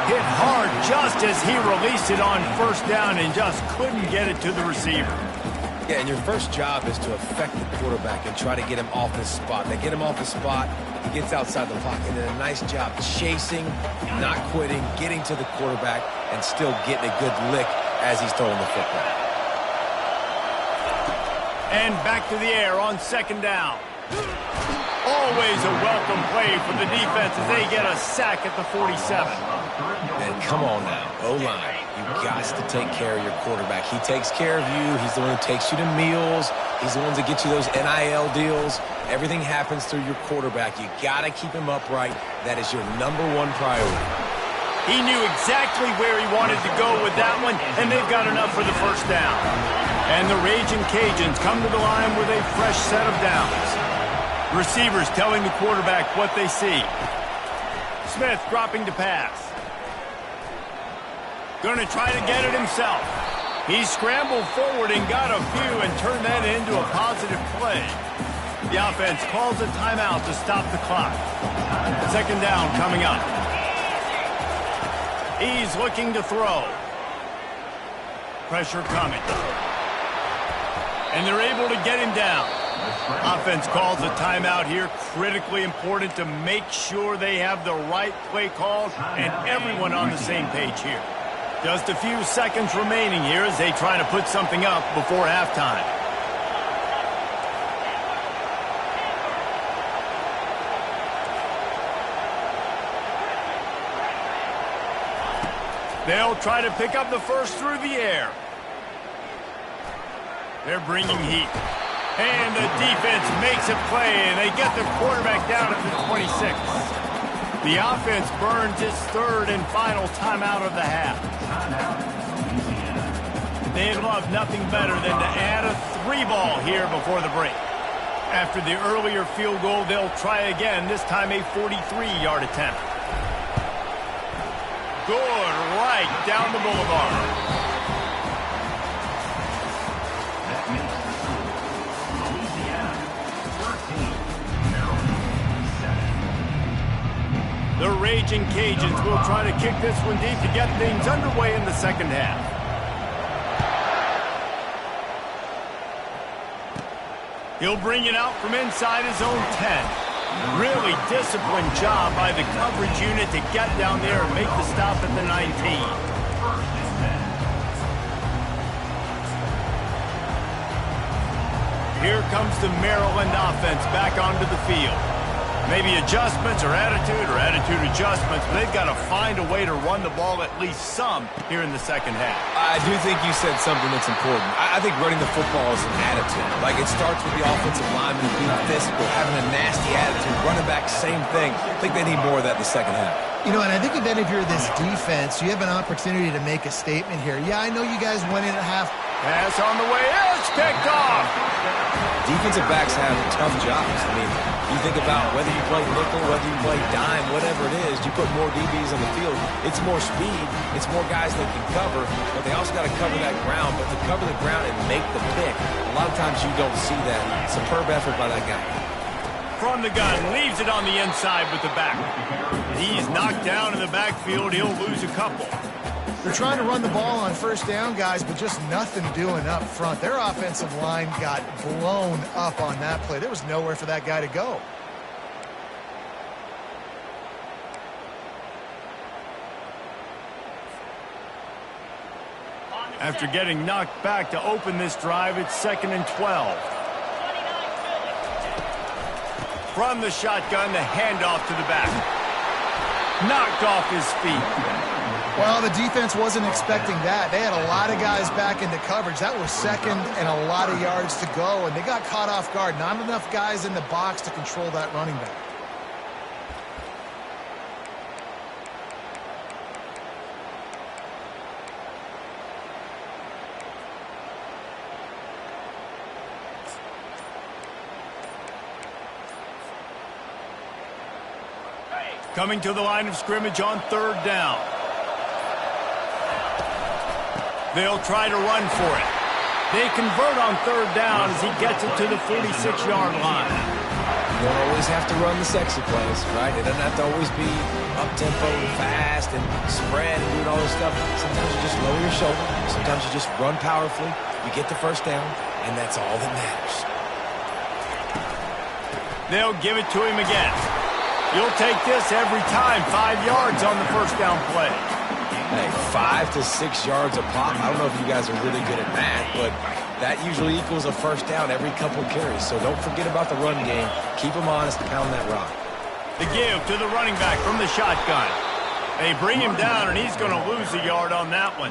Hit hard just as he released it on first down and just couldn't get it to the receiver. Yeah, and your first job is to affect the quarterback and try to get him off his spot. They get him off his spot, he gets outside the pocket, and then a nice job chasing, not quitting, getting to the quarterback, and still getting a good lick as he's throwing the football. And back to the air on 2nd down. Always a welcome play for the defense as they get a sack at the 47. And come on now, O-line. You've got to take care of your quarterback. He takes care of you. He's the one who takes you to meals. He's the one that gets you those NIL deals. Everything happens through your quarterback. You got to keep him upright. That is your #1 priority. He knew exactly where he wanted to go with that one, and they've got enough for the first down. And the Raging Cajuns come to the line with a fresh set of downs. Receivers telling the quarterback what they see. Smith dropping to pass. Going to try to get it himself. He scrambled forward and got a few and turned that into a positive play. The offense calls a timeout to stop the clock. Second down coming up. He's looking to throw. Pressure coming. And they're able to get him down. Offense calls a timeout here. Critically important to make sure they have the right play calls and everyone on the same page here. Just a few seconds remaining here as they try to put something up before halftime. They'll try to pick up the first through the air. They're bringing heat. And the defense makes a play, and they get the quarterback down at the 26. The offense burns its third and final timeout of the half. They'd love nothing better than to add a 3-ball here before the break. After the earlier field goal, they'll try again, this time a 43-yard attempt. Good, right down the boulevard. The Raging Cajuns will try to kick this one deep to get things underway in the second half. He'll bring it out from inside his own 10. Really disciplined job by the coverage unit to get down there and make the stop at the 19. Here comes the Maryland offense back onto the field. Maybe adjustments or attitude adjustments, but they've got to find a way to run the ball at least some here in the second half. I do think you said something that's important. I think running the football is an attitude. Like, it starts with the offensive lineman being physical, having a nasty attitude. Running back, same thing. I think they need more of that in the second half. You know, and I think then if you're this defense, you have an opportunity to make a statement here. Yeah, I know you guys went in at half. Pass on the way. It's picked off. Defensive backs have tough jobs. I mean, you think about whether you play nickel, whether you play dime, whatever it is, you put more DBs on the field. It's more speed. It's more guys that can cover, but they also got to cover that ground. But to cover the ground and make the pick, a lot of times you don't see that. Superb effort by that guy. From the gun, leaves it on the inside with the back. He's knocked down in the backfield. He'll lose a couple. They're trying to run the ball on first down, guys, but just nothing doing up front. Their offensive line got blown up on that play. There was nowhere for that guy to go. After getting knocked back to open this drive, it's 2nd and 12. From the shotgun, the handoff to the back. Knocked off his feet. Well, the defense wasn't expecting that. They had a lot of guys back into coverage. That was second and a lot of yards to go, and they got caught off guard. Not enough guys in the box to control that running back. Coming to the line of scrimmage on 3rd down. They'll try to run for it. They convert on 3rd down as he gets it to the 46-yard line. You don't always have to run the sexy plays, right? It doesn't have to always be up-tempo and fast and spread and doing all this stuff. Sometimes you just lower your shoulder. Sometimes you just run powerfully. You get the first down, and that's all that matters. They'll give it to him again. You'll take this every time. 5 yards on the first down play. Hey, 5 to 6 yards a pop. I don't know if you guys are really good at math, but that usually equals a first down every couple carries. So don't forget about the run game. Keep them honest, pound that rock. The give to the running back from the shotgun. They bring him down, and he's going to lose a yard on that one.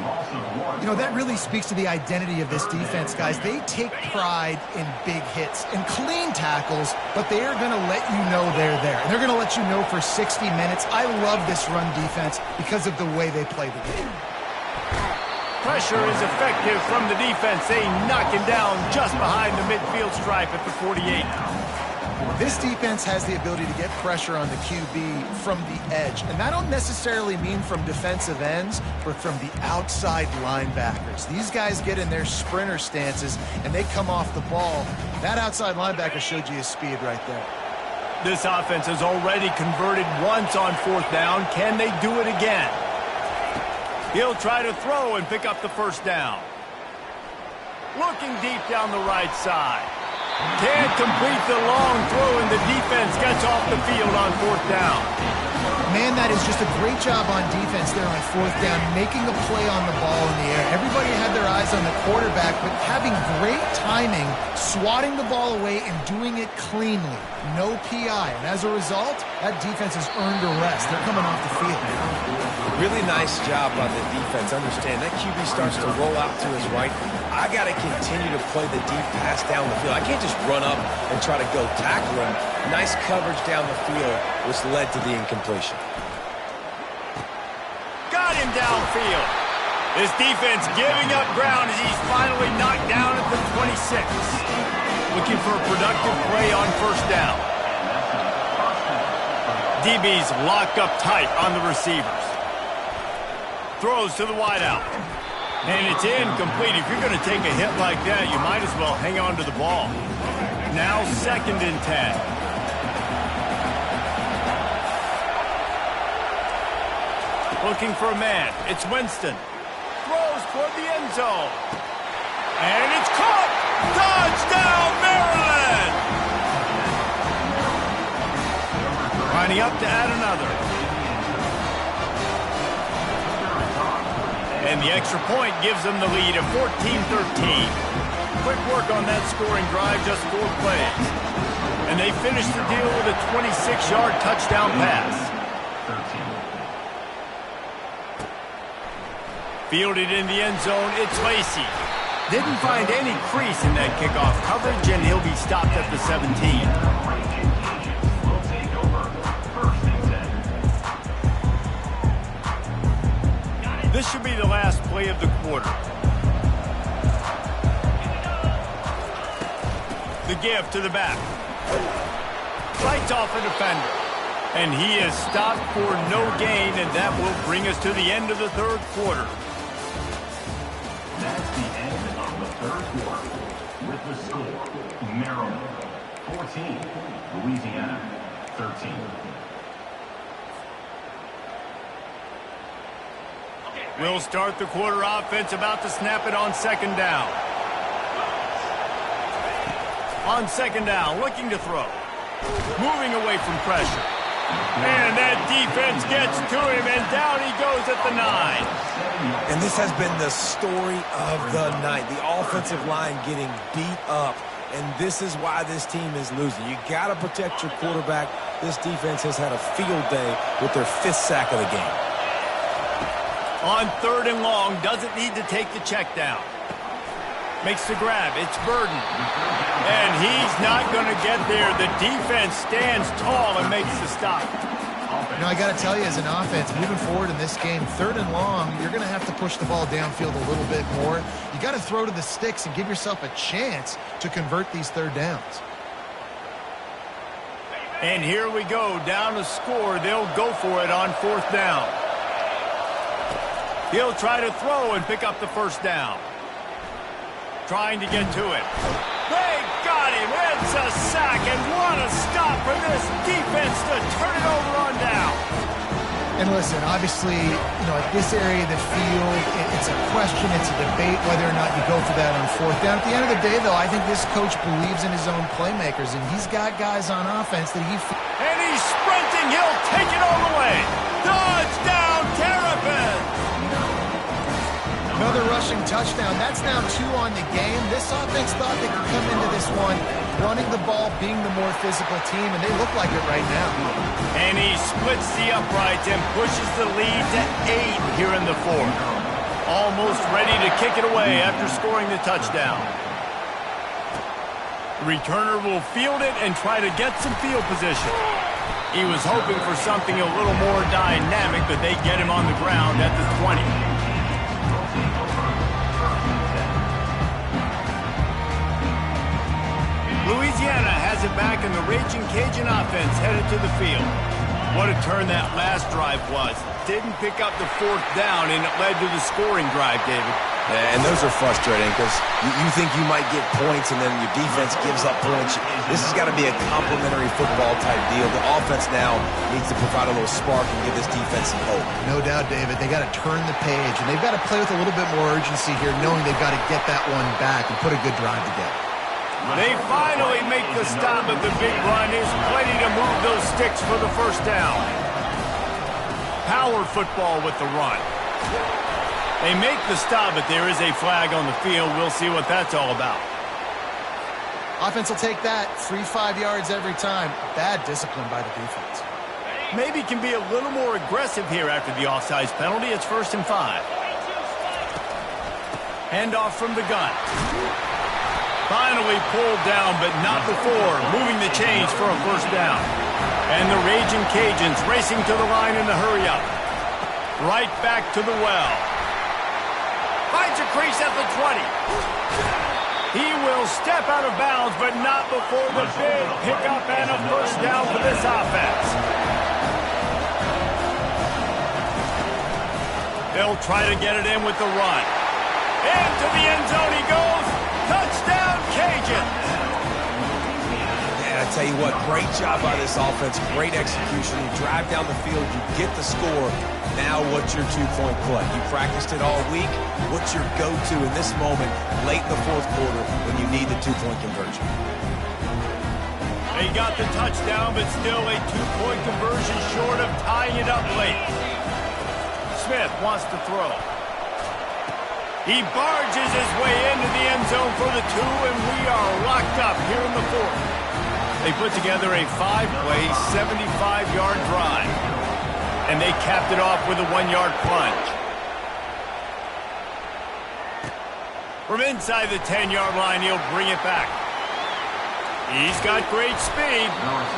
You know, that really speaks to the identity of this defense, guys. They take pride in big hits and clean tackles, but they are going to let you know they're there. And they're going to let you know for 60 minutes. I love this run defense because of the way they play the game. Pressure is effective from the defense. They knock him down just behind the midfield stripe at the 48. This defense has the ability to get pressure on the QB from the edge. And I don't necessarily mean from defensive ends, but from the outside linebackers. These guys get in their sprinter stances, and they come off the ball. That outside linebacker showed you his speed right there. This offense has already converted once on 4th down. Can they do it again? He'll try to throw and pick up the first down. Looking deep down the right side. Can't complete the long throw, and the defense gets off the field on 4th down. Man, that is just a great job on defense there on 4th down, making a play on the ball in the air. Everybody had their eyes on the quarterback, but having great timing, swatting the ball away, and doing it cleanly. No PI. And as a result, that defense has earned a rest. They're coming off the field. Really nice job by the defense. Understand, that QB starts to roll out to his right. I got to continue to play the deep pass down the field. I can't just run up and try to go tackle him. Nice coverage down the field, which led to the incompletion. Got him downfield. This defense giving up ground as he's finally knocked down at the 26. Looking for a productive play on 1st down. DB's locked up tight on the receivers. Throws to the wideout. And it's incomplete. If you're going to take a hit like that, you might as well hang on to the ball. Now 2nd and 10. Looking for a man. It's Winston. Throws toward the end zone. And it's caught! Touchdown, Maryland! Lining up to add another. And the extra point gives them the lead of 14-13. Quick work on that scoring drive, just 4 plays. And they finish the deal with a 26-yard touchdown pass. Fielded in the end zone, it's Lacey. Didn't find any crease in that kickoff coverage, and he'll be stopped at the 17. This should be the last play of the quarter. The give to the back. Fights off a defender. And he is stopped for no gain, and that will bring us to the end of the 3rd quarter. That's the end of the 3rd quarter. With the score, Maryland 14, Louisiana 13. We'll start the quarter offense, about to snap it on 2nd down. On 2nd down, looking to throw. Moving away from pressure. And that defense gets to him, and down he goes at the 9. And this has been the story of the night. The offensive line getting beat up, and this is why this team is losing. You got to protect your quarterback. This defense has had a field day with their 5th sack of the game. On 3rd and long, doesn't need to take the check down. Makes the grab, it's Burden. And he's not going to get there. The defense stands tall and makes the stop. You know, I got to tell you, as an offense, moving forward in this game, 3rd and long, you're going to have to push the ball downfield a little bit more. You got to throw to the sticks and give yourself a chance to convert these 3rd downs. And here we go, down to score. They'll go for it on 4th down. He'll try to throw and pick up the first down. Trying to get to it. They got him. It's a sack, and what a stop for this defense to turn it over on down. And listen, obviously, you know, at this area of the field, it's a question, it's a debate whether or not you go for that on 4th down. At the end of the day, though, I think this coach believes in his own playmakers, and he's got guys on offense that he... And he's sprinting. He'll take it all the way. Touchdown, Terrapins! Another rushing touchdown. That's now 2 on the game. This offense thought they could come into this one running the ball, being the more physical team, and they look like it right now. And he splits the uprights and pushes the lead to 8 here in the 4th. Almost ready to kick it away after scoring the touchdown. The returner will field it and try to get some field position. He was hoping for something a little more dynamic, but they get him on the ground at the 20. Louisiana has it back, and the Raging Cajun offense headed to the field. What a turn that last drive was. Didn't pick up the fourth down, and it led to the scoring drive, David. Yeah, and those are frustrating because you think you might get points and then your defense gives up points. This has got to be a complementary football type deal. The offense now needs to provide a little spark and give this defense some hope. No doubt, David. They got to turn the page, and they've got to play with a little bit more urgency here, knowing they've got to get that one back and put a good drive together. They finally make the stop at the big run. Is plenty to move those sticks for the first down. Power football with the run. They make the stop, but there is a flag on the field. We'll see what that's all about. Offense will take that. 3-5 yards every time. Bad discipline by the defense. Maybe can be a little more aggressive here after the offsides penalty. It's 1st and 5. Handoff from the gun. Finally pulled down, but not before moving the chains for a first down. And the Raging Cajuns racing to the line in the hurry-up. Right back to the well. Finds a crease at the 20. He will step out of bounds, but not before the big pickup and a first down for this offense. They'll try to get it in with the run. Into the end zone he goes. Touchdown, Cajuns! Yeah, I tell you what, great job by this offense. Great execution. You drive down the field, you get the score. Now what's your two-point play? You practiced it all week. What's your go-to in this moment, late in the fourth quarter, when you need the two-point conversion? They got the touchdown, but still a two-point conversion short of tying it up late. Smith wants to throw. He barges his way into the end zone for the 2, and we are locked up here in the 4th. They put together a 5-play, 75-yard drive, and they capped it off with a 1-yard plunge. From inside the 10-yard line, he'll bring it back. He's got great speed.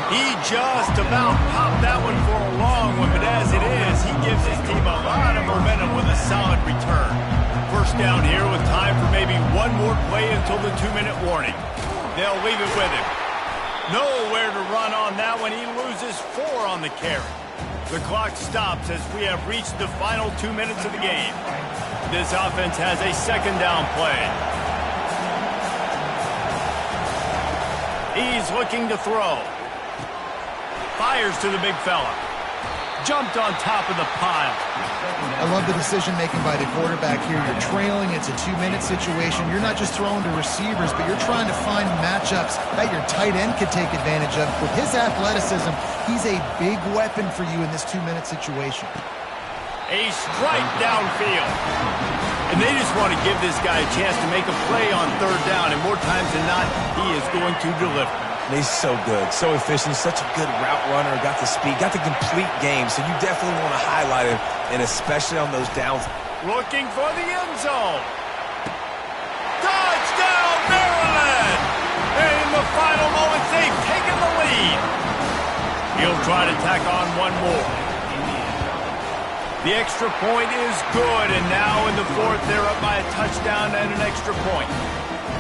He just about popped that one for a long one, but as it is, he gives his team a lot of momentum with a solid return. First down here with time for maybe one more play until the 2-minute warning. They'll leave it with him. Nowhere to run on that one. He loses 4 on the carry. The clock stops as we have reached the final 2 minutes of the game. This offense has a second down play. He's looking to throw. Fires to the big fella. Jumped on top of the pile. I love the decision-making by the quarterback here. You're trailing. It's a 2-minute situation. You're not just throwing to receivers, but you're trying to find matchups that your tight end could take advantage of. With his athleticism, he's a big weapon for you in this 2-minute situation. A strike downfield. And they just want to give this guy a chance to make a play on third down, and more times than not, he is going to deliver. And he's so good, so efficient, such a good route runner, got the speed, got the complete game, so you definitely want to highlight him, and especially on those downs. Looking for the end zone. Touchdown, Maryland! And in the final moments, they've taken the lead. He'll try to tack on one more. The extra point is good, and now in the 4th, they're up by a touchdown and an extra point.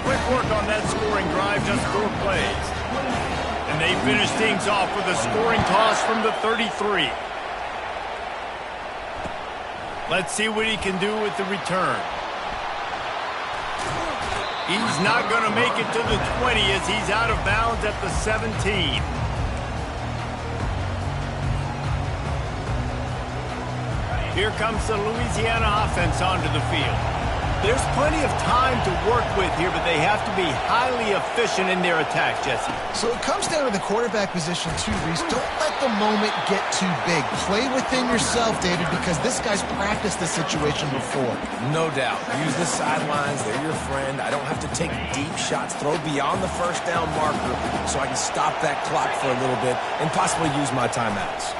Quick work on that scoring drive, just 4 plays. And they finish things off with a scoring toss from the 33. Let's see what he can do with the return. He's not going to make it to the 20 as he's out of bounds at the 17. Here comes the Louisiana offense onto the field. There's plenty of time to work with here, but they have to be highly efficient in their attack, Jesse. So it comes down to the quarterback position too, Reese. Don't let the moment get too big. Play within yourself, David, because this guy's practiced this situation before. No doubt. Use the sidelines. They're your friend. I don't have to take deep shots. Throw beyond the first down marker so I can stop that clock for a little bit and possibly use my timeouts.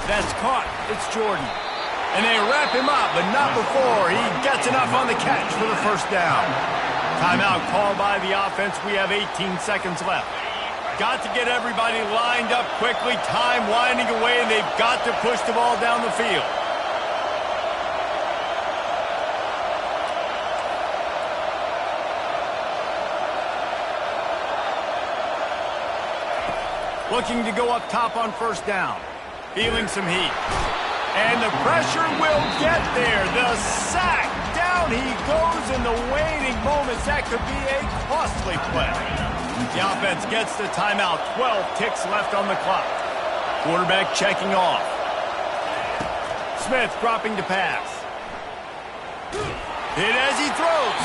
That's caught. It's Jordan. And they wrap him up, but not before he gets enough on the catch for the first down. Timeout called by the offense. We have 18 seconds left. Got to get everybody lined up quickly. Time winding away, and they've got to push the ball down the field. Looking to go up top on first down. Feeling some heat. And the pressure will get there. The sack. Down he goes in the waning moments. That could be a costly play. The offense gets the timeout. 12 ticks left on the clock. Quarterback checking off. Smith dropping to pass. Hit as he throws.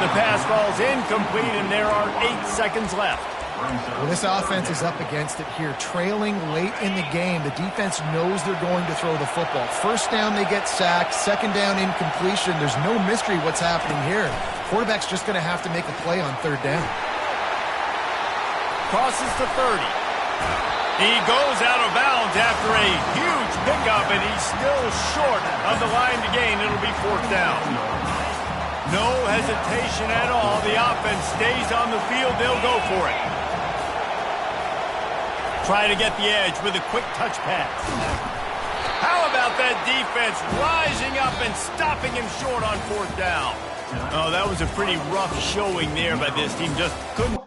The pass falls incomplete, and there are 8 seconds left. Well, this offense is up against it here. Trailing late in the game, the defense knows they're going to throw the football. First down, they get sacked. Second down, incompletion. There's no mystery what's happening here. Quarterback's just going to have to make a play on third down. Crosses to 30. He goes out of bounds after a huge pickup, and he's still short of the line to gain. It'll be fourth down. No hesitation at all. The offense stays on the field. They'll go for it. Try to get the edge with a quick touch pass. How about that defense rising up and stopping him short on fourth down? Oh, that was a pretty rough showing there by this team. Just couldn't.